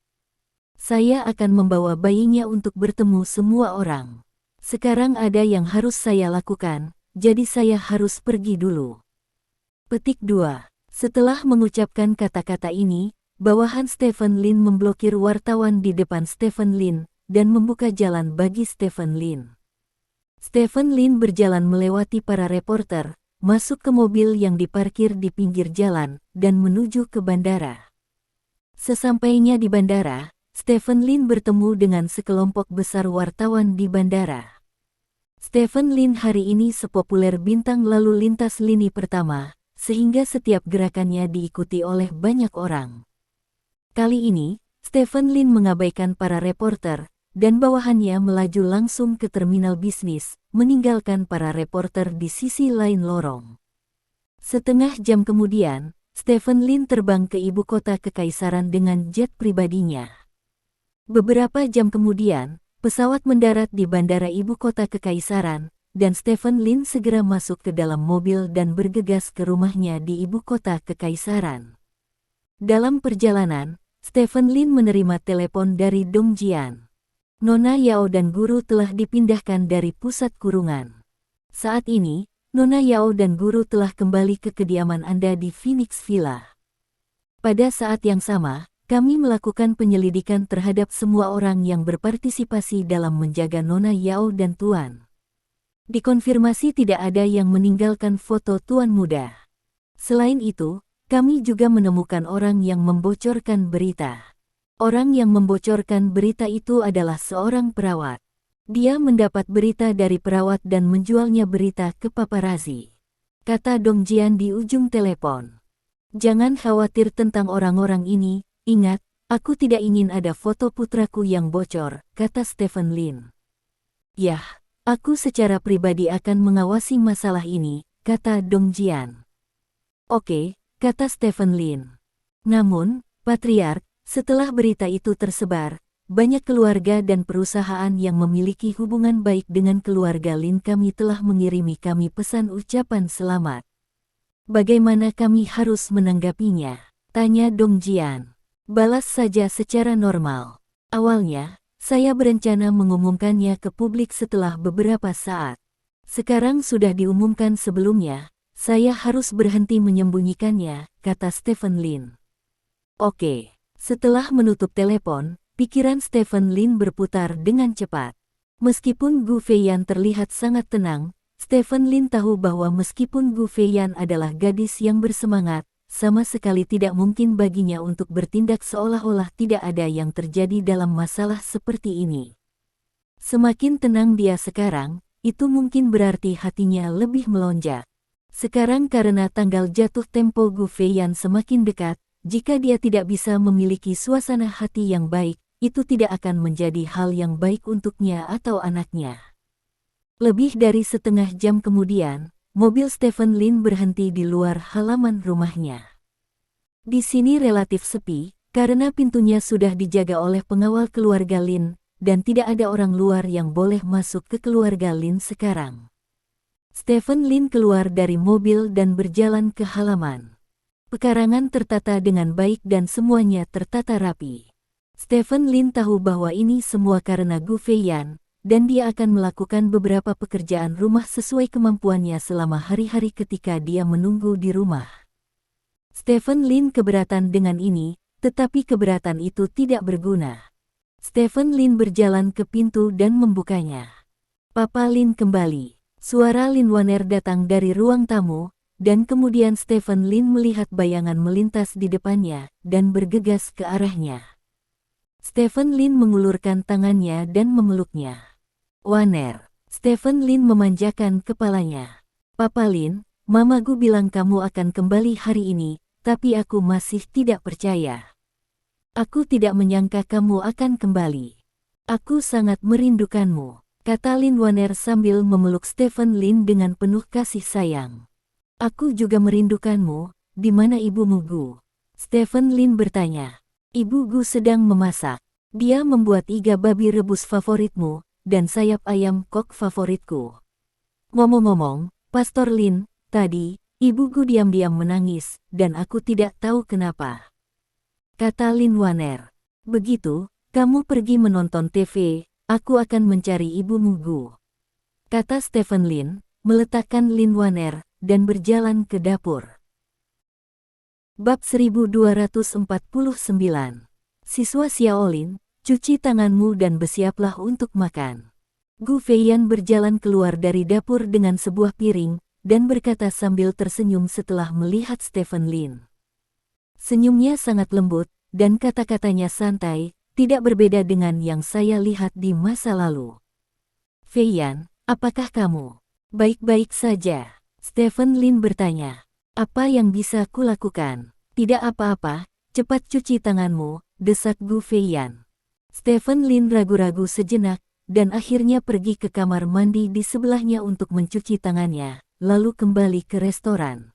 S1: Saya akan membawa bayinya untuk bertemu semua orang. Sekarang ada yang harus saya lakukan, jadi saya harus pergi dulu. Petik 2. Setelah mengucapkan kata-kata ini, bawahan Stephen Lin memblokir wartawan di depan Stephen Lin dan membuka jalan bagi Stephen Lin. Stephen Lin berjalan melewati para reporter, masuk ke mobil yang diparkir di pinggir jalan, dan menuju ke bandara. Sesampainya di bandara, Stephen Lin bertemu dengan sekelompok besar wartawan di bandara. Stephen Lin hari ini sepopuler bintang lalu lintas lini pertama, sehingga setiap gerakannya diikuti oleh banyak orang. Kali ini, Stephen Lin mengabaikan para reporter, dan bawahannya melaju langsung ke terminal bisnis, meninggalkan para reporter di sisi lain lorong. Setengah jam kemudian, Stephen Lin terbang ke ibu kota kekaisaran dengan jet pribadinya. Beberapa jam kemudian, pesawat mendarat di bandara ibu kota kekaisaran, dan Stephen Lin segera masuk ke dalam mobil dan bergegas ke rumahnya di ibu kota kekaisaran. Dalam perjalanan, Stephen Lin menerima telepon dari Dong Jian. Nona Yao dan guru telah dipindahkan dari pusat kurungan. Saat ini, Nona Yao dan guru telah kembali ke kediaman Anda di Phoenix Villa. Pada saat yang sama, kami melakukan penyelidikan terhadap semua orang yang berpartisipasi dalam menjaga Nona Yao dan Tuan. Dikonfirmasi tidak ada yang meninggalkan foto Tuan muda. Selain itu, kami juga menemukan orang yang membocorkan berita. Orang yang membocorkan berita itu adalah seorang perawat. Dia mendapat berita dari perawat dan menjualnya berita ke paparazzi. Kata Dong Jian di ujung telepon. Jangan khawatir tentang orang-orang ini, ingat, aku tidak ingin ada foto putraku yang bocor, kata Stephen Lin. Yah, aku secara pribadi akan mengawasi masalah ini, kata Dong Jian. Oke, kata Stephen Lin. Namun, Patriark, setelah berita itu tersebar, banyak keluarga dan perusahaan yang memiliki hubungan baik dengan keluarga Lin kami telah mengirimi kami pesan ucapan selamat. Bagaimana kami harus menanggapinya? Tanya Dong Jian. Balas saja secara normal. Awalnya, saya berencana mengumumkannya ke publik setelah beberapa saat. Sekarang sudah diumumkan sebelumnya, saya harus berhenti menyembunyikannya, kata Stephen Lin. Oke. Setelah menutup telepon, pikiran Stephen Lin berputar dengan cepat. Meskipun Gu Feiyan terlihat sangat tenang, Stephen Lin tahu bahwa meskipun Gu Feiyan adalah gadis yang bersemangat, sama sekali tidak mungkin baginya untuk bertindak seolah-olah tidak ada yang terjadi dalam masalah seperti ini. Semakin tenang dia sekarang, itu mungkin berarti hatinya lebih melonjak. Sekarang karena tanggal jatuh tempo Gu Feiyan semakin dekat, jika dia tidak bisa memiliki suasana hati yang baik, itu tidak akan menjadi hal yang baik untuknya atau anaknya. Lebih dari setengah jam kemudian, mobil Stephen Lin berhenti di luar halaman rumahnya. Di sini relatif sepi, karena pintunya sudah dijaga oleh pengawal keluarga Lin, dan tidak ada orang luar yang boleh masuk ke keluarga Lin sekarang. Stephen Lin keluar dari mobil dan berjalan ke halaman. Pekarangan tertata dengan baik dan semuanya tertata rapi. Stephen Lin tahu bahwa ini semua karena Gu Feiyan, dan dia akan melakukan beberapa pekerjaan rumah sesuai kemampuannya selama hari-hari ketika dia menunggu di rumah. Stephen Lin keberatan dengan ini, tetapi keberatan itu tidak berguna. Stephen Lin berjalan ke pintu dan membukanya. Papa Lin kembali. Suara Lin Waner datang dari ruang tamu, dan kemudian Stephen Lin melihat bayangan melintas di depannya, dan bergegas ke arahnya. Stephen Lin mengulurkan tangannya dan memeluknya. Waner. Stephen Lin memanjakan kepalanya. Papa Lin, Mama Gu bilang kamu akan kembali hari ini, tapi aku masih tidak percaya. Aku tidak menyangka kamu akan kembali. Aku sangat merindukanmu, kata Lin Waner sambil memeluk Stephen Lin dengan penuh kasih sayang. Aku juga merindukanmu, di mana ibumu Gu? Stephen Lin bertanya. Ibu Gu sedang memasak. Dia membuat iga babi rebus favoritmu, dan sayap ayam kok favoritku. Ngomong-ngomong, Pastor Lin, tadi, Ibu Gu diam-diam menangis, dan aku tidak tahu kenapa. Kata Lin Waner. Begitu, kamu pergi menonton TV, aku akan mencari ibumu Gu. kata Stephen Lin, meletakkan Lin Waner, dan berjalan ke dapur. Bab 1249. Siswa Xiaolin, cuci tanganmu dan bersiaplah untuk makan. Gu Feiyan berjalan keluar dari dapur dengan sebuah piring, dan berkata sambil tersenyum setelah melihat Stephen Lin. Senyumnya sangat lembut, dan kata-katanya santai, tidak berbeda dengan yang saya lihat di masa lalu. Feiyan, apakah kamu baik-baik saja? Stephen Lin bertanya. Apa yang bisa kulakukan? Tidak apa-apa, cepat cuci tanganmu, desak Gu Feiyan. Stephen Lin ragu-ragu sejenak, dan akhirnya pergi ke kamar mandi di sebelahnya untuk mencuci tangannya, lalu kembali ke restoran.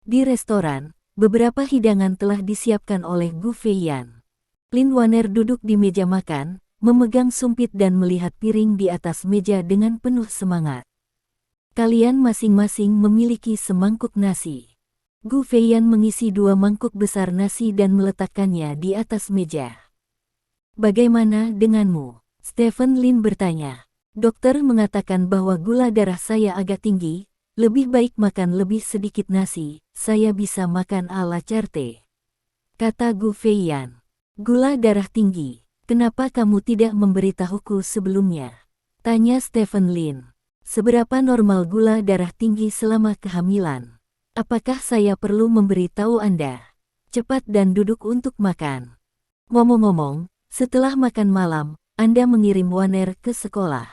S1: Di restoran, beberapa hidangan telah disiapkan oleh Gu Feiyan. Lin Waner duduk di meja makan, memegang sumpit dan melihat piring di atas meja dengan penuh semangat. Kalian masing-masing memiliki semangkuk nasi. Gu Feiyan mengisi 2 mangkuk besar nasi dan meletakkannya di atas meja. Bagaimana denganmu? Stephen Lin bertanya. Dokter mengatakan bahwa gula darah saya agak tinggi, lebih baik makan lebih sedikit nasi, saya bisa makan à la carte. Kata Gu Feiyan. Gula darah tinggi, kenapa kamu tidak memberitahuku sebelumnya? Tanya Stephen Lin. Seberapa normal gula darah tinggi selama kehamilan? Apakah saya perlu memberitahu Anda? Cepat dan duduk untuk makan. Ngomong-ngomong, setelah makan malam, Anda mengirim Waner ke sekolah.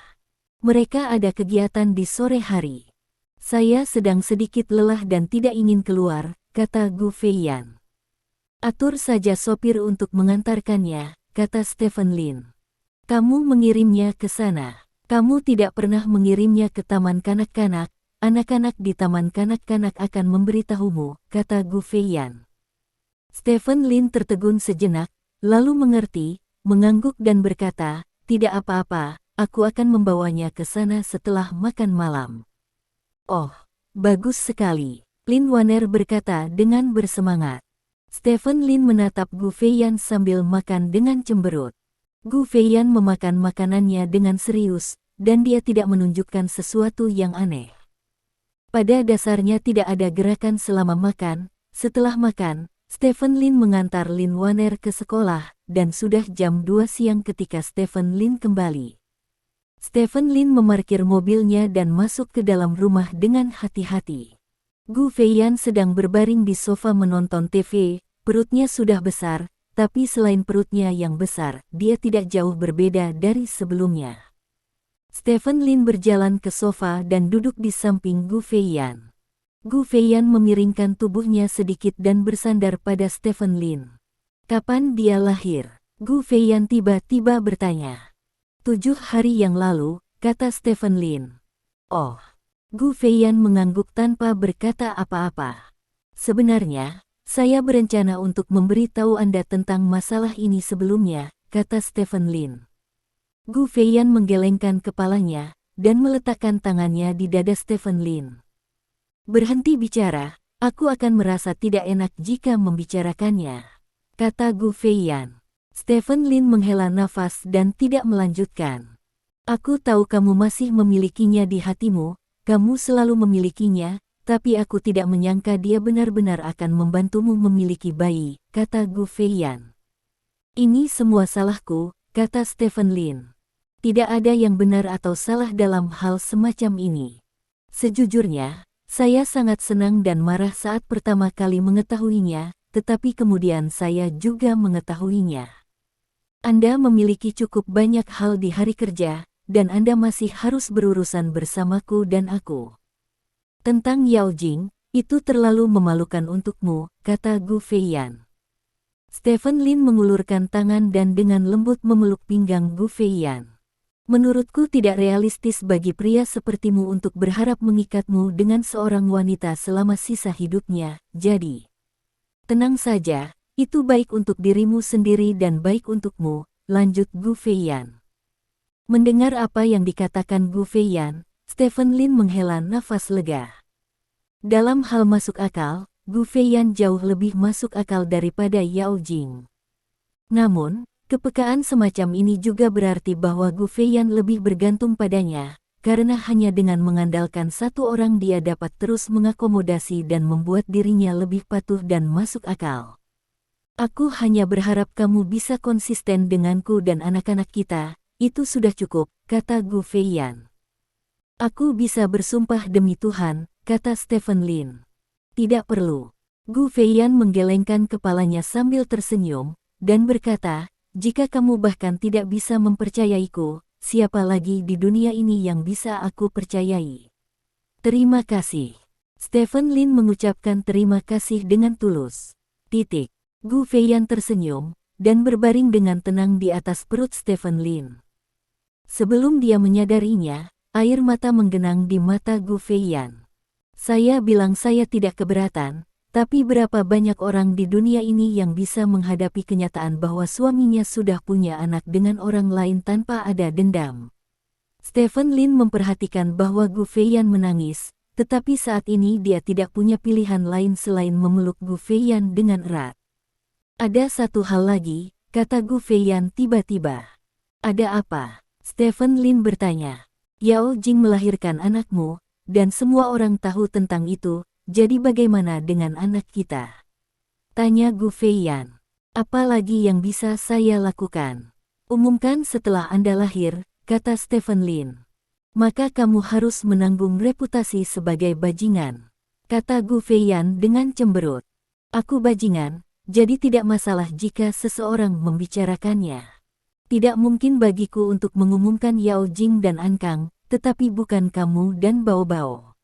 S1: Mereka ada kegiatan di sore hari. Saya sedang sedikit lelah dan tidak ingin keluar, kata Gu Feiyan. Atur saja sopir untuk mengantarkannya, kata Stephen Lin. Kamu mengirimnya ke sana. Kamu tidak pernah mengirimnya ke taman kanak-kanak, anak-anak di taman kanak-kanak akan memberitahumu, kata Gu Feiyan. Stephen Lin tertegun sejenak, lalu mengerti, mengangguk dan berkata, tidak apa-apa, aku akan membawanya ke sana setelah makan malam. Oh, bagus sekali, Lin Waner berkata dengan bersemangat. Stephen Lin menatap Gu Feiyan sambil makan dengan cemberut. Gu Feiyan memakan makanannya dengan serius, dan dia tidak menunjukkan sesuatu yang aneh. Pada dasarnya tidak ada gerakan selama makan. Setelah makan, Stephen Lin mengantar Lin Waner ke sekolah, dan sudah jam 2 siang ketika Stephen Lin kembali. Stephen Lin memarkir mobilnya dan masuk ke dalam rumah dengan hati-hati. Gu Feiyan sedang berbaring di sofa menonton TV, perutnya sudah besar, tapi selain perutnya yang besar, dia tidak jauh berbeda dari sebelumnya. Stephen Lin berjalan ke sofa dan duduk di samping Gu Feiyan. Gu Feiyan memiringkan tubuhnya sedikit dan bersandar pada Stephen Lin. Kapan dia lahir? Gu Feiyan tiba-tiba bertanya. 7 hari yang lalu, kata Stephen Lin. Oh. Gu Feiyan mengangguk tanpa berkata apa-apa. Sebenarnya, saya berencana untuk memberitahu Anda tentang masalah ini sebelumnya, kata Stephen Lin. Gu Feiyan menggelengkan kepalanya, dan meletakkan tangannya di dada Stephen Lin. Berhenti bicara, aku akan merasa tidak enak jika membicarakannya, kata Gu Feiyan. Stephen Lin menghela nafas dan tidak melanjutkan. Aku tahu kamu masih memilikinya di hatimu, kamu selalu memilikinya, tapi aku tidak menyangka dia benar-benar akan membantumu memiliki bayi, kata Gu Feiyan. Ini semua salahku, kata Stephen Lin. Tidak ada yang benar atau salah dalam hal semacam ini. Sejujurnya, saya sangat senang dan marah saat pertama kali mengetahuinya, tetapi kemudian saya juga mengetahuinya. Anda memiliki cukup banyak hal di hari kerja, dan Anda masih harus berurusan bersamaku dan aku. Tentang Yao Jing, itu terlalu memalukan untukmu, kata Gu Feiyan. Stephen Lin mengulurkan tangan dan dengan lembut memeluk pinggang Gu Feiyan. Menurutku tidak realistis bagi pria sepertimu untuk berharap mengikatmu dengan seorang wanita selama sisa hidupnya, jadi tenang saja, itu baik untuk dirimu sendiri dan baik untukmu, lanjut Gu Feiyan. Mendengar apa yang dikatakan Gu Feiyan, Stephen Lin menghela nafas lega. Dalam hal masuk akal, Gu Feiyan jauh lebih masuk akal daripada Yao Jing. Namun, kepekaan semacam ini juga berarti bahwa Gu Feiyan lebih bergantung padanya, karena hanya dengan mengandalkan satu orang dia dapat terus mengakomodasi dan membuat dirinya lebih patuh dan masuk akal. Aku hanya berharap kamu bisa konsisten denganku dan anak-anak kita, itu sudah cukup, kata Gu Feiyan. Aku bisa bersumpah demi Tuhan, kata Stephen Lin. Tidak perlu. Gu Feiyan menggelengkan kepalanya sambil tersenyum, dan berkata, jika kamu bahkan tidak bisa mempercayaiku, siapa lagi di dunia ini yang bisa aku percayai? Terima kasih. Stephen Lin mengucapkan terima kasih dengan tulus. Titik. Gu Feiyan tersenyum, dan berbaring dengan tenang di atas perut Stephen Lin. Sebelum dia menyadarinya, air mata menggenang di mata Gu Feiyan. Saya bilang saya tidak keberatan, tapi berapa banyak orang di dunia ini yang bisa menghadapi kenyataan bahwa suaminya sudah punya anak dengan orang lain tanpa ada dendam. Stephen Lin memperhatikan bahwa Gu Feiyan menangis, tetapi saat ini dia tidak punya pilihan lain selain memeluk Gu Feiyan dengan erat. Ada satu hal lagi, kata Gu Feiyan tiba-tiba. Ada apa? Stephen Lin bertanya. Yao Jing melahirkan anakmu, dan semua orang tahu tentang itu, jadi bagaimana dengan anak kita? Tanya Gu Feiyan. Apa lagi yang bisa saya lakukan? Umumkan setelah Anda lahir, kata Stephen Lin. Maka kamu harus menanggung reputasi sebagai bajingan, kata Gu Feiyan dengan cemberut. Aku bajingan, jadi tidak masalah jika seseorang membicarakannya. Tidak mungkin bagiku untuk mengumumkan Yao Jing dan An Kang, tetapi bukan kamu dan Bao Bao.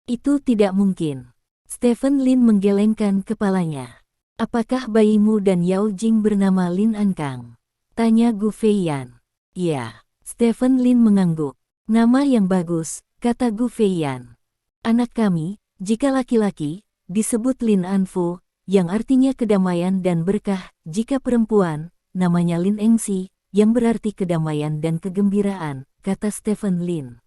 S1: Itu tidak mungkin. Stephen Lin menggelengkan kepalanya. Apakah bayimu dan Yao Jing bernama Lin An Kang? Tanya Gu Feiyan. Ya, Stephen Lin mengangguk. Nama yang bagus, kata Gu Feiyan. Anak kami, jika laki-laki, disebut Lin An Fu, yang artinya kedamaian dan berkah, jika perempuan, namanya Lin Engxi, yang berarti kedamaian dan kegembiraan, kata Stephen Lin.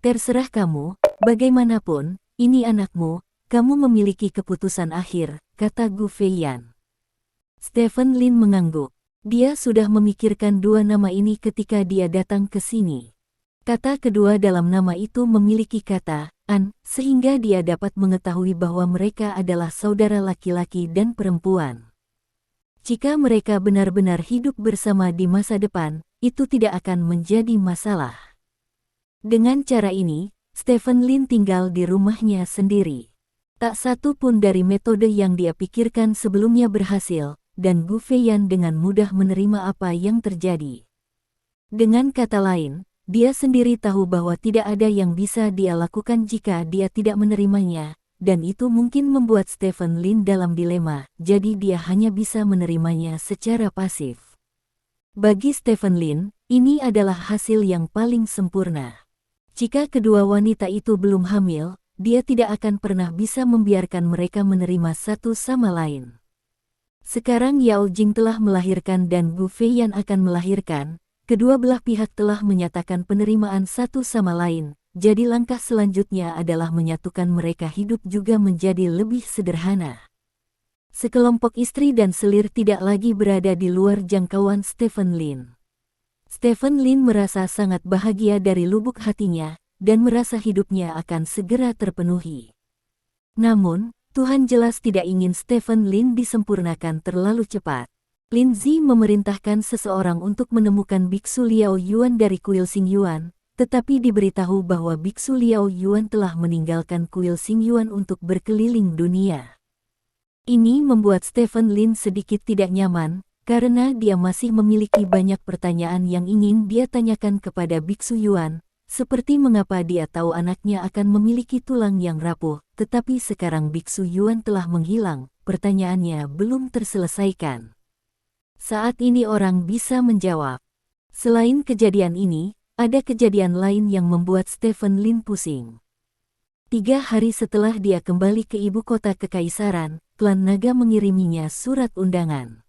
S1: Terserah kamu, bagaimanapun, ini anakmu, kamu memiliki keputusan akhir, kata Gu Feiyan. Stephen Lin mengangguk. Dia sudah memikirkan dua nama ini ketika dia datang ke sini. Kata kedua dalam nama itu memiliki kata an, sehingga dia dapat mengetahui bahwa mereka adalah saudara laki-laki dan perempuan. Jika mereka benar-benar hidup bersama di masa depan, itu tidak akan menjadi masalah. Dengan cara ini, Stephen Lin tinggal di rumahnya sendiri. Tak satu pun dari metode yang dia pikirkan sebelumnya berhasil, dan Gu Feiyan dengan mudah menerima apa yang terjadi. Dengan kata lain, dia sendiri tahu bahwa tidak ada yang bisa dia lakukan jika dia tidak menerimanya, dan itu mungkin membuat Stephen Lin dalam dilema, jadi dia hanya bisa menerimanya secara pasif. Bagi Stephen Lin, ini adalah hasil yang paling sempurna. Jika kedua wanita itu belum hamil, dia tidak akan pernah bisa membiarkan mereka menerima satu sama lain. Sekarang Yao Jing telah melahirkan dan Gu Feiyan akan melahirkan. Kedua belah pihak telah menyatakan penerimaan satu sama lain, jadi langkah selanjutnya adalah menyatukan mereka hidup juga menjadi lebih sederhana. Sekelompok istri dan selir tidak lagi berada di luar jangkauan Stephen Lin. Stephen Lin merasa sangat bahagia dari lubuk hatinya, dan merasa hidupnya akan segera terpenuhi. Namun, Tuhan jelas tidak ingin Stephen Lin disempurnakan terlalu cepat. Lin Zi memerintahkan seseorang untuk menemukan Biksu Liao Yuan dari kuil Xing Yuan, tetapi diberitahu bahwa Biksu Liao Yuan telah meninggalkan kuil Xing Yuan untuk berkeliling dunia. Ini membuat Stephen Lin sedikit tidak nyaman, karena dia masih memiliki banyak pertanyaan yang ingin dia tanyakan kepada Biksu Yuan, seperti mengapa dia tahu anaknya akan memiliki tulang yang rapuh, tetapi sekarang Biksu Yuan telah menghilang, pertanyaannya belum terselesaikan. Saat ini orang bisa menjawab. Selain kejadian ini, ada kejadian lain yang membuat Stephen Lin pusing. 3 hari setelah dia kembali ke ibu kota kekaisaran, klan naga mengiriminya surat undangan.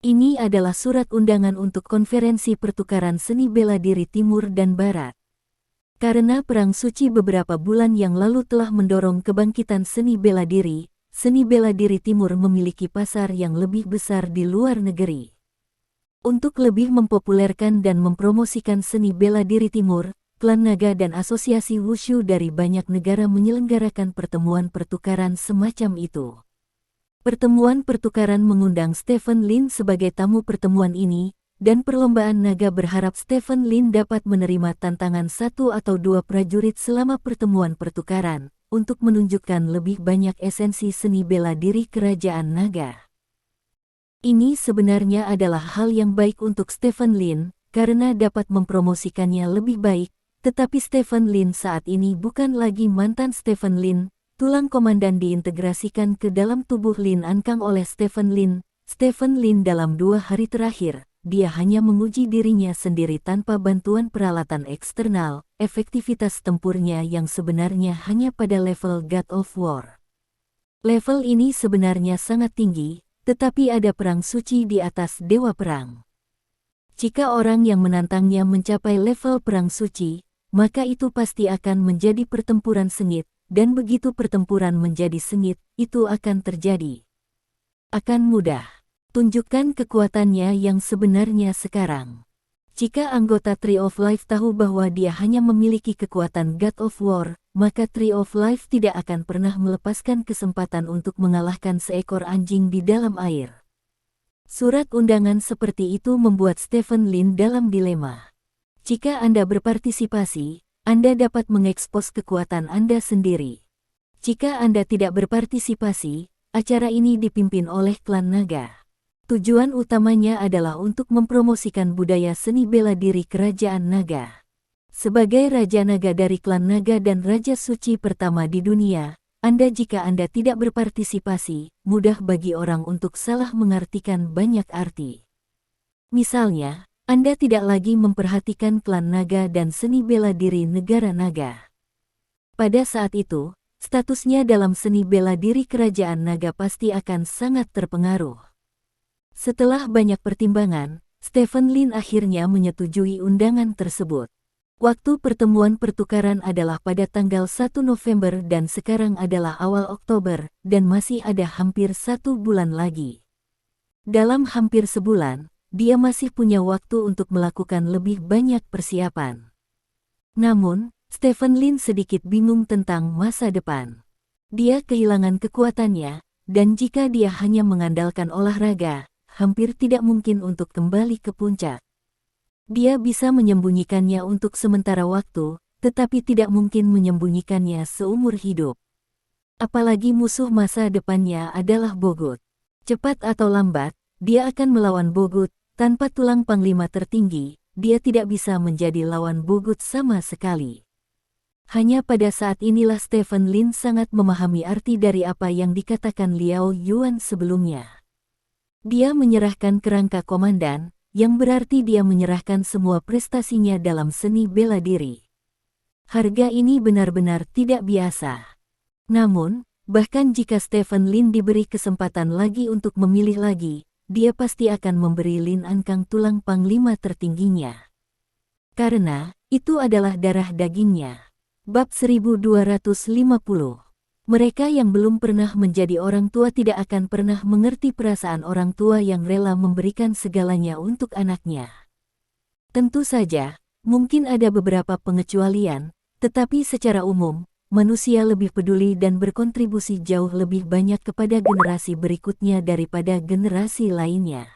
S1: Ini adalah surat undangan untuk konferensi pertukaran seni bela diri Timur dan Barat. Karena Perang Suci beberapa bulan yang lalu telah mendorong kebangkitan seni bela diri Timur memiliki pasar yang lebih besar di luar negeri. Untuk lebih mempopulerkan dan mempromosikan seni bela diri Timur, klan naga dan asosiasi wushu dari banyak negara menyelenggarakan pertemuan pertukaran semacam itu. Pertemuan pertukaran mengundang Stephen Lin sebagai tamu pertemuan ini, dan perlombaan naga berharap Stephen Lin dapat menerima tantangan 1 atau 2 prajurit selama pertemuan pertukaran, untuk menunjukkan lebih banyak esensi seni bela diri kerajaan naga. Ini sebenarnya adalah hal yang baik untuk Stephen Lin, karena dapat mempromosikannya lebih baik, tetapi Stephen Lin saat ini bukan lagi mantan Stephen Lin, tulang komandan diintegrasikan ke dalam tubuh Lin Ankang oleh Stephen Lin. Stephen Lin dalam 2 hari terakhir, dia hanya menguji dirinya sendiri tanpa bantuan peralatan eksternal, efektivitas tempurnya yang sebenarnya hanya pada level God of War. Level ini sebenarnya sangat tinggi, tetapi ada perang suci di atas Dewa Perang. Jika orang yang menantangnya mencapai level perang suci, maka itu pasti akan menjadi pertempuran sengit, dan begitu pertempuran menjadi sengit, itu akan terjadi. Akan mudah. Tunjukkan kekuatannya yang sebenarnya sekarang. Jika anggota Tree of Life tahu bahwa dia hanya memiliki kekuatan God of War, maka Tree of Life tidak akan pernah melepaskan kesempatan untuk mengalahkan seekor anjing di dalam air. Surat undangan seperti itu membuat Stephen Lin dalam dilema. Jika Anda berpartisipasi, Anda dapat mengekspos kekuatan Anda sendiri. Jika Anda tidak berpartisipasi, acara ini dipimpin oleh klan naga. Tujuan utamanya adalah untuk mempromosikan budaya seni bela diri kerajaan naga. Sebagai Raja Naga dari klan naga dan Raja Suci pertama di dunia, jika Anda tidak berpartisipasi, mudah bagi orang untuk salah mengartikan banyak arti. Misalnya, Anda tidak lagi memperhatikan klan naga dan seni bela diri negara naga. Pada saat itu, statusnya dalam seni bela diri kerajaan naga pasti akan sangat terpengaruh. Setelah banyak pertimbangan, Stephen Lin akhirnya menyetujui undangan tersebut. Waktu pertemuan pertukaran adalah pada tanggal 1 November dan sekarang adalah awal Oktober, dan masih ada hampir 1 bulan lagi. Dalam hampir sebulan, dia masih punya waktu untuk melakukan lebih banyak persiapan. Namun, Stephen Lin sedikit bingung tentang masa depan. Dia kehilangan kekuatannya, dan jika dia hanya mengandalkan olahraga, hampir tidak mungkin untuk kembali ke puncak. Dia bisa menyembunyikannya untuk sementara waktu, tetapi tidak mungkin menyembunyikannya seumur hidup. Apalagi musuh masa depannya adalah Bogut. Cepat atau lambat, dia akan melawan Bogut. Tanpa tulang panglima tertinggi, dia tidak bisa menjadi lawan Bogut sama sekali. Hanya pada saat inilah Stephen Lin sangat memahami arti dari apa yang dikatakan Liao Yuan sebelumnya. Dia menyerahkan kerangka komandan, yang berarti dia menyerahkan semua prestasinya dalam seni bela diri. Harga ini benar-benar tidak biasa. Namun, bahkan jika Stephen Lin diberi kesempatan lagi untuk memilih lagi, dia pasti akan memberi Lin Ankang tulang panglima tertingginya. Karena, itu adalah darah dagingnya. Bab 1250. Mereka yang belum pernah menjadi orang tua tidak akan pernah mengerti perasaan orang tua yang rela memberikan segalanya untuk anaknya. Tentu saja, mungkin ada beberapa pengecualian, tetapi secara umum, manusia lebih peduli dan berkontribusi jauh lebih banyak kepada generasi berikutnya daripada generasi lainnya.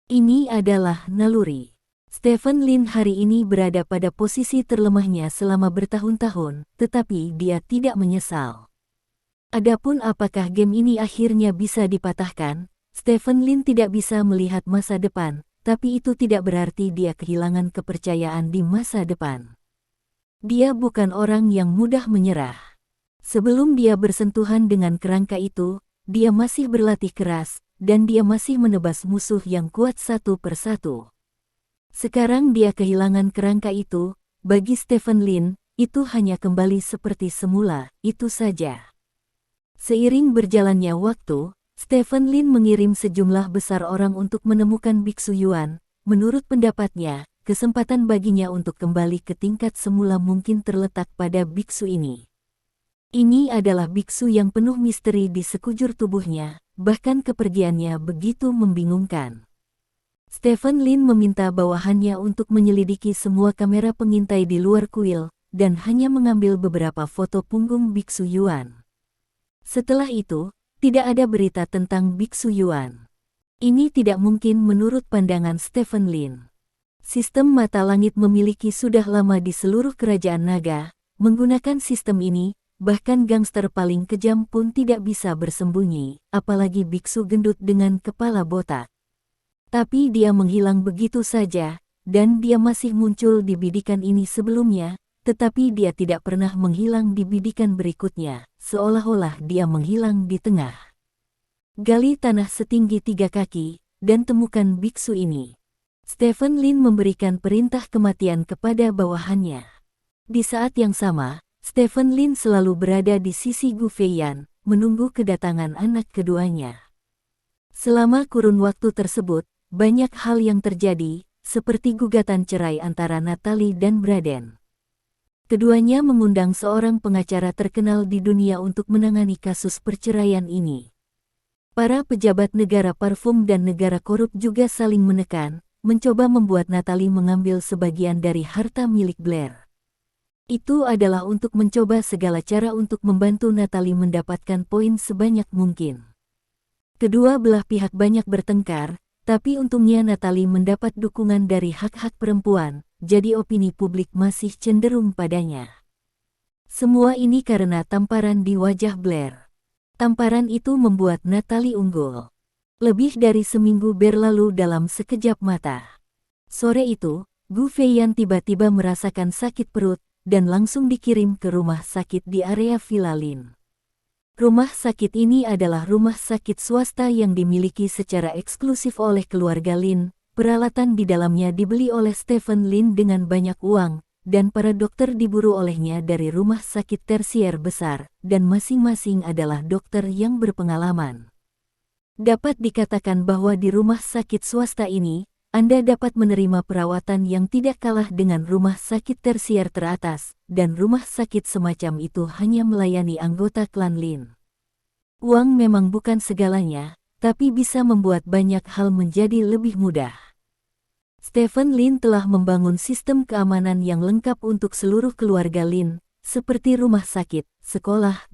S1: Ini adalah naluri. Stephen Lin hari ini berada pada posisi terlemahnya selama bertahun-tahun, tetapi dia tidak menyesal. Adapun apakah game ini akhirnya bisa dipatahkan, Stephen Lin tidak bisa melihat masa depan, tapi itu tidak berarti dia kehilangan kepercayaan di masa depan. Dia bukan orang yang mudah menyerah. Sebelum dia bersentuhan dengan kerangka itu, dia masih berlatih keras, dan dia masih menebas musuh yang kuat satu persatu. Sekarang dia kehilangan kerangka itu, bagi Stephen Lin, itu hanya kembali seperti semula, itu saja. Seiring berjalannya waktu, Stephen Lin mengirim sejumlah besar orang untuk menemukan Biksu Yuan. Menurut pendapatnya, kesempatan baginya untuk kembali ke tingkat semula mungkin terletak pada biksu ini. Ini adalah biksu yang penuh misteri di sekujur tubuhnya, bahkan kepergiannya begitu membingungkan. Stephen Lin meminta bawahannya untuk menyelidiki semua kamera pengintai di luar kuil, dan hanya mengambil beberapa foto punggung Biksu Yuan. Setelah itu, tidak ada berita tentang Biksu Yuan. Ini tidak mungkin menurut pandangan Stephen Lin. Sistem mata langit memiliki sudah lama di seluruh kerajaan naga. Menggunakan sistem ini, bahkan gangster paling kejam pun tidak bisa bersembunyi, apalagi biksu gendut dengan kepala botak. Tapi dia menghilang begitu saja, dan dia masih muncul di bidikan ini sebelumnya, tetapi dia tidak pernah menghilang di bidikan berikutnya, seolah-olah dia menghilang di tengah. Gali tanah setinggi 3 kaki, dan temukan biksu ini. Stephen Lin memberikan perintah kematian kepada bawahannya. Di saat yang sama, Stephen Lin selalu berada di sisi Gu Feiyan, menunggu kedatangan anak keduanya. Selama kurun waktu tersebut, banyak hal yang terjadi, seperti gugatan cerai antara Natalie dan Braden. Keduanya mengundang seorang pengacara terkenal di dunia untuk menangani kasus perceraian ini. Para pejabat negara parfum dan negara korup juga saling menekan, mencoba membuat Natalie mengambil sebagian dari harta milik Blair. Itu adalah untuk mencoba segala cara untuk membantu Natalie mendapatkan poin sebanyak mungkin. Kedua belah pihak banyak bertengkar, tapi untungnya Natalie mendapat dukungan dari hak-hak perempuan, jadi opini publik masih cenderung padanya. Semua ini karena tamparan di wajah Blair. Tamparan itu membuat Natalie unggul. Lebih dari seminggu berlalu dalam sekejap mata. Sore itu, Gu Feiyan tiba-tiba merasakan sakit perut, dan langsung dikirim ke rumah sakit di area Villa Lin. Rumah sakit ini adalah rumah sakit swasta yang dimiliki secara eksklusif oleh keluarga Lin. Peralatan di dalamnya dibeli oleh Stephen Lin dengan banyak uang, dan para dokter diburu olehnya dari rumah sakit tersier besar, dan masing-masing adalah dokter yang berpengalaman. Dapat dikatakan bahwa di rumah sakit swasta ini, Anda dapat menerima perawatan yang tidak kalah dengan rumah sakit tersier teratas, dan rumah sakit semacam itu hanya melayani anggota klan Lin. Uang memang bukan segalanya, tapi bisa membuat banyak hal menjadi lebih mudah. Stephen Lin telah membangun sistem keamanan yang lengkap untuk seluruh keluarga Lin, seperti rumah sakit, sekolah,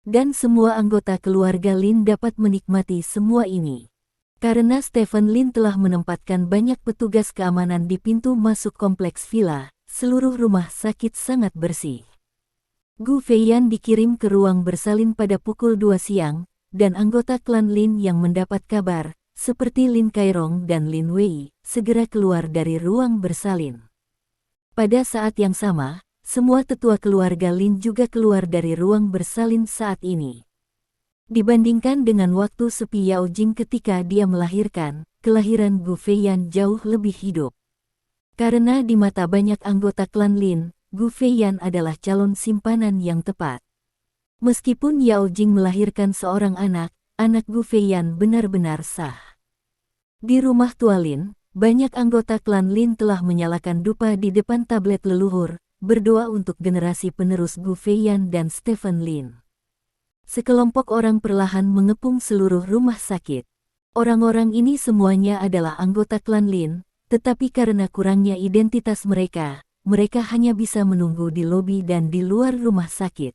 S1: dan semua anggota keluarga Lin dapat menikmati semua ini. Karena Stephen Lin telah menempatkan banyak petugas keamanan di pintu masuk kompleks villa, seluruh rumah sakit sangat bersih. Gu Feiyan dikirim ke ruang bersalin pada pukul 2 siang, dan anggota klan Lin yang mendapat kabar, seperti Lin Kairong dan Lin Wei, segera keluar dari ruang bersalin. Pada saat yang sama, semua tetua keluarga Lin juga keluar dari ruang bersalin saat ini. Dibandingkan dengan waktu sepi Yao Jing ketika dia melahirkan, kelahiran Gu Feiyan jauh lebih hidup. Karena di mata banyak anggota klan Lin, Gu Feiyan adalah calon simpanan yang tepat. Meskipun Yao Jing melahirkan seorang anak Gu Feiyan benar-benar sah. Di rumah tua Lin, banyak anggota klan Lin telah menyalakan dupa di depan tablet leluhur, berdoa untuk generasi penerus Gu Feiyan dan Stephen Lin. Sekelompok orang perlahan mengepung seluruh rumah sakit. Orang-orang ini semuanya adalah anggota klan Lin, tetapi karena kurangnya identitas mereka hanya bisa menunggu di lobi dan di luar rumah sakit.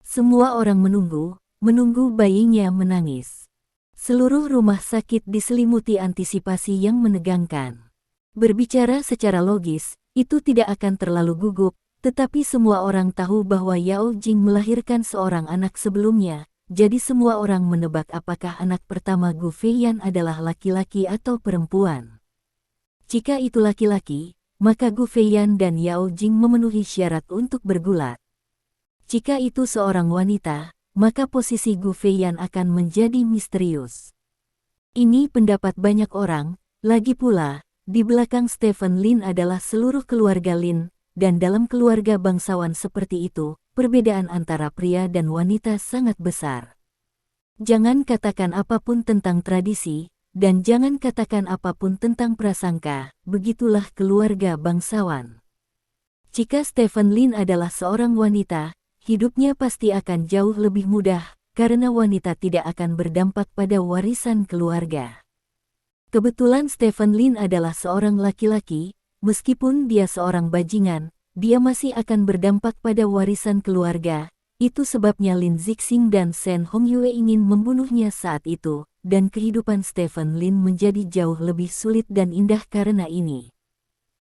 S1: Semua orang menunggu bayinya menangis. Seluruh rumah sakit diselimuti antisipasi yang menegangkan. Berbicara secara logis, itu tidak akan terlalu gugup, tetapi semua orang tahu bahwa Yao Jing melahirkan seorang anak sebelumnya, jadi semua orang menebak apakah anak pertama Gu Feiyan adalah laki-laki atau perempuan. Jika itu laki-laki, maka Gu Feiyan dan Yao Jing memenuhi syarat untuk bergulat. Jika itu seorang wanita, maka posisi Gu Feiyan akan menjadi misterius. Ini pendapat banyak orang, lagi pula, di belakang Stephen Lin adalah seluruh keluarga Lin, dan dalam keluarga bangsawan seperti itu, perbedaan antara pria dan wanita sangat besar. Jangan katakan apapun tentang tradisi, dan jangan katakan apapun tentang prasangka, begitulah keluarga bangsawan. Jika Stephen Lin adalah seorang wanita, hidupnya pasti akan jauh lebih mudah, karena wanita tidak akan berdampak pada warisan keluarga. Kebetulan Stephen Lin adalah seorang laki-laki, meskipun dia seorang bajingan, dia masih akan berdampak pada warisan keluarga. Itu sebabnya Lin Zixing dan Shen Hongyue ingin membunuhnya saat itu, dan kehidupan Stephen Lin menjadi jauh lebih sulit dan indah karena ini.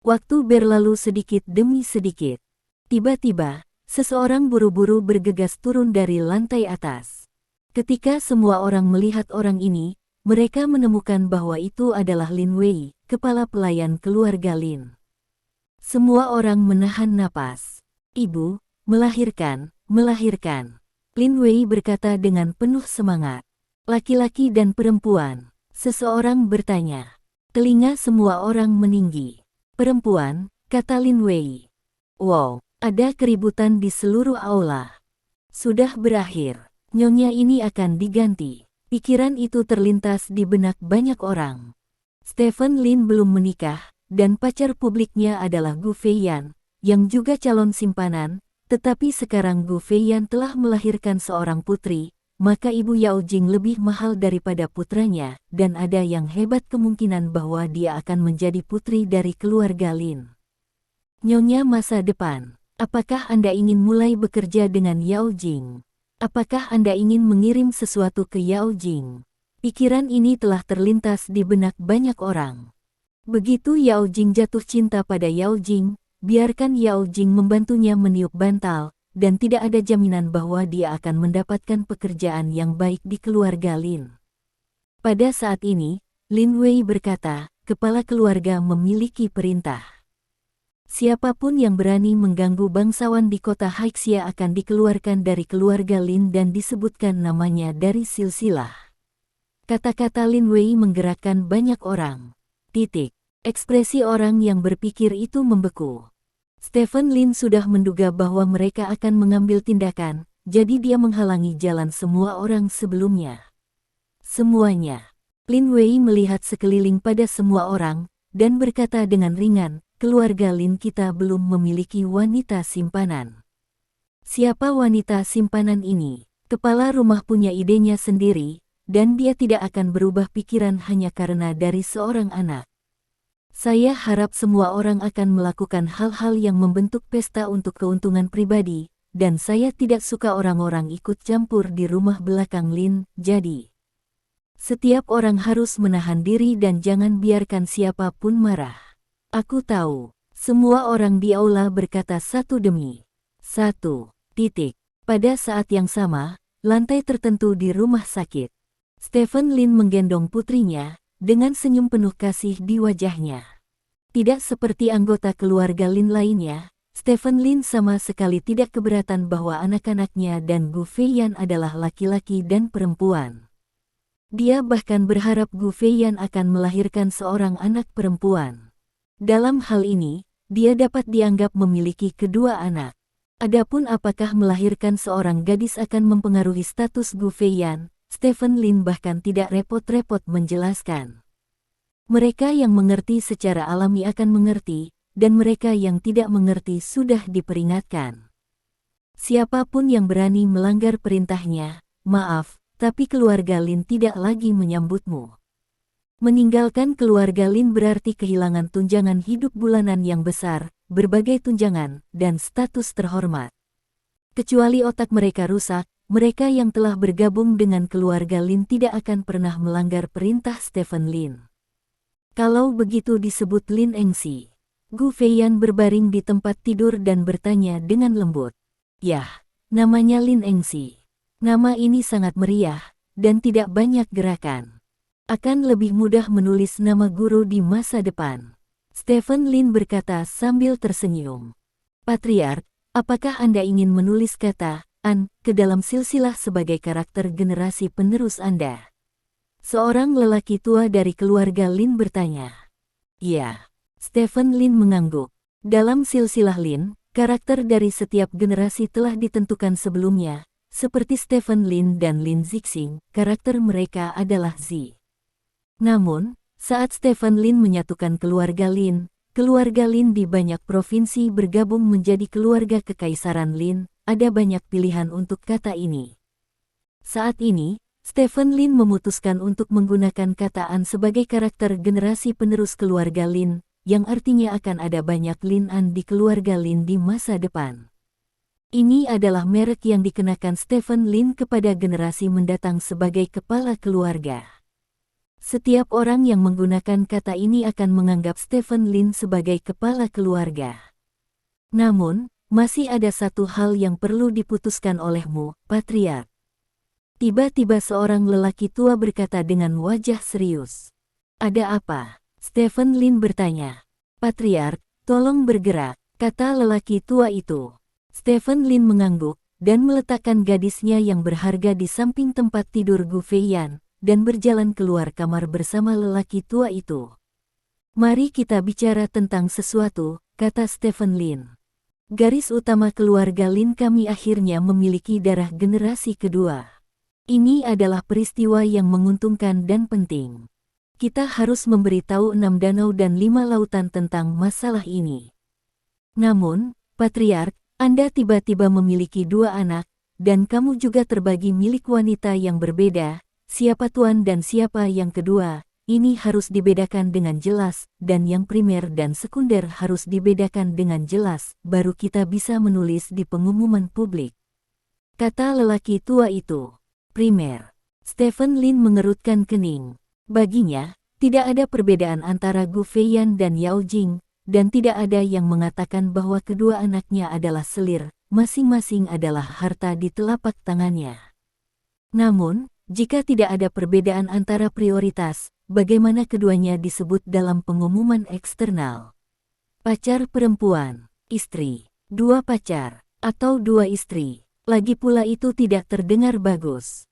S1: Waktu berlalu sedikit demi sedikit. Tiba-tiba, seseorang buru-buru bergegas turun dari lantai atas. Ketika semua orang melihat orang ini, mereka menemukan bahwa itu adalah Lin Wei, kepala pelayan keluarga Lin. Semua orang menahan napas. "Ibu, melahirkan. Lin Wei berkata dengan penuh semangat. "Laki-laki dan perempuan?" Seseorang bertanya. Telinga semua orang meninggi. "Perempuan," kata Lin Wei. Wow, ada keributan di seluruh aula. Sudah berakhir. Nyonya ini akan diganti. Pikiran itu terlintas di benak banyak orang. Stephen Lin belum menikah, dan pacar publiknya adalah Gu Feiyan, yang juga calon simpanan, tetapi sekarang Gu Feiyan telah melahirkan seorang putri, maka ibu Yao Jing lebih mahal daripada putranya, dan ada yang hebat kemungkinan bahwa dia akan menjadi putri dari keluarga Lin. Nyonya masa depan, apakah Anda ingin mulai bekerja dengan Yao Jing? Apakah Anda ingin mengirim sesuatu ke Yao Jing? Pikiran ini telah terlintas di benak banyak orang. Begitu Yao Jing jatuh cinta pada Yao Jing, biarkan Yao Jing membantunya meniup bantal, dan tidak ada jaminan bahwa dia akan mendapatkan pekerjaan yang baik di keluarga Lin. Pada saat ini, Lin Wei berkata, kepala keluarga memiliki perintah. Siapapun yang berani mengganggu bangsawan di kota Haixia akan dikeluarkan dari keluarga Lin dan disebutkan namanya dari silsilah. Kata-kata Lin Wei menggerakkan banyak orang. Ekspresi orang yang berpikir itu membeku. Stephen Lin sudah menduga bahwa mereka akan mengambil tindakan, jadi dia menghalangi jalan semua orang sebelumnya. Semuanya. Lin Wei melihat sekeliling pada semua orang, dan berkata dengan ringan, keluarga Lin kita belum memiliki wanita simpanan. Siapa wanita simpanan ini? Kepala rumah punya idenya sendiri, dan dia tidak akan berubah pikiran hanya karena dari seorang anak. Saya harap semua orang akan melakukan hal-hal yang membentuk pesta untuk keuntungan pribadi, dan saya tidak suka orang-orang ikut campur di rumah belakang Lin, jadi setiap orang harus menahan diri dan jangan biarkan siapapun marah. Aku tahu, semua orang di aula berkata satu demi satu. Pada saat yang sama, lantai tertentu di rumah sakit. Stephen Lin menggendong putrinya, dengan senyum penuh kasih di wajahnya. Tidak seperti anggota keluarga Lin lainnya, Stephen Lin sama sekali tidak keberatan bahwa anak-anaknya dan Gu Feiyan adalah laki-laki dan perempuan. Dia bahkan berharap Gu Feiyan akan melahirkan seorang anak perempuan. Dalam hal ini, dia dapat dianggap memiliki kedua anak. Adapun apakah melahirkan seorang gadis akan mempengaruhi status Gu Feiyan, Stephen Lin bahkan tidak repot-repot menjelaskan. Mereka yang mengerti secara alami akan mengerti, dan mereka yang tidak mengerti sudah diperingatkan. Siapapun yang berani melanggar perintahnya, maaf, tapi keluarga Lin tidak lagi menyambutmu. Meninggalkan keluarga Lin berarti kehilangan tunjangan hidup bulanan yang besar, berbagai tunjangan, dan status terhormat. Kecuali otak mereka rusak, mereka yang telah bergabung dengan keluarga Lin tidak akan pernah melanggar perintah Stephen Lin. Kalau begitu disebut Lin Engsi. Gu Feiyan berbaring di tempat tidur dan bertanya dengan lembut. Yah, namanya Lin Engsi. Nama ini sangat meriah, dan tidak banyak gerakan. Akan lebih mudah menulis nama guru di masa depan. Stephen Lin berkata sambil tersenyum. Patriark, apakah Anda ingin menulis kata "an" ke dalam silsilah sebagai karakter generasi penerus Anda? Seorang lelaki tua dari keluarga Lin bertanya. Ya, Stephen Lin mengangguk. Dalam silsilah Lin, karakter dari setiap generasi telah ditentukan sebelumnya, seperti Stephen Lin dan Lin Zixing, karakter mereka adalah Z. Namun, saat Stephen Lin menyatukan keluarga Lin di banyak provinsi bergabung menjadi keluarga Kekaisaran Lin, ada banyak pilihan untuk kata ini. Saat ini, Stephen Lin memutuskan untuk menggunakan kata An sebagai karakter generasi penerus keluarga Lin, yang artinya akan ada banyak Lin An di keluarga Lin di masa depan. Ini adalah merek yang dikenakan Stephen Lin kepada generasi mendatang sebagai kepala keluarga. Setiap orang yang menggunakan kata ini akan menganggap Stephen Lin sebagai kepala keluarga. Namun, masih ada satu hal yang perlu diputuskan olehmu, Patriark. Tiba-tiba seorang lelaki tua berkata dengan wajah serius. Ada apa? Stephen Lin bertanya. Patriark, tolong bergerak, kata lelaki tua itu. Stephen Lin mengangguk, dan meletakkan gadisnya yang berharga di samping tempat tidur Gu Feiyan, dan berjalan keluar kamar bersama lelaki tua itu. Mari kita bicara tentang sesuatu, kata Stephen Lin. Garis utama keluarga Lin kami akhirnya memiliki darah generasi kedua. Ini adalah peristiwa yang menguntungkan dan penting. Kita harus memberitahu 6 danau dan 5 lautan tentang masalah ini. Namun, Patriark, Anda tiba-tiba memiliki 2 anak, dan kamu juga terbagi milik wanita yang berbeda, siapa tuan dan siapa yang kedua, ini harus dibedakan dengan jelas, dan yang primer dan sekunder harus dibedakan dengan jelas, baru kita bisa menulis di pengumuman publik. Kata lelaki tua itu. Primer. Stephen Lin mengerutkan kening. Baginya, tidak ada perbedaan antara Gu Feiyan dan Yao Jing, dan tidak ada yang mengatakan bahwa kedua anaknya adalah selir, masing-masing adalah harta di telapak tangannya. Namun, jika tidak ada perbedaan antara prioritas, bagaimana keduanya disebut dalam pengumuman eksternal? Pacar perempuan, istri, 2 pacar, atau 2 istri. Lagi pula itu tidak terdengar bagus.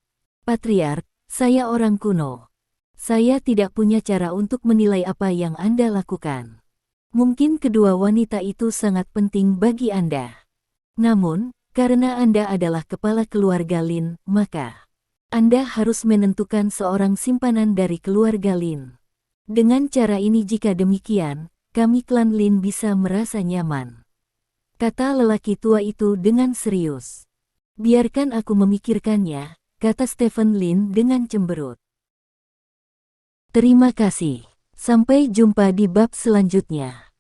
S1: Patriark, saya orang kuno. Saya tidak punya cara untuk menilai apa yang Anda lakukan. Mungkin kedua wanita itu sangat penting bagi Anda. Namun, karena Anda adalah kepala keluarga Lin, maka Anda harus menentukan seorang simpanan dari keluarga Lin. Dengan cara ini jika demikian, kami klan Lin bisa merasa nyaman. Kata lelaki tua itu dengan serius. Biarkan aku memikirkannya, kata Stephen Lin dengan cemberut. Terima kasih. Sampai jumpa di bab selanjutnya.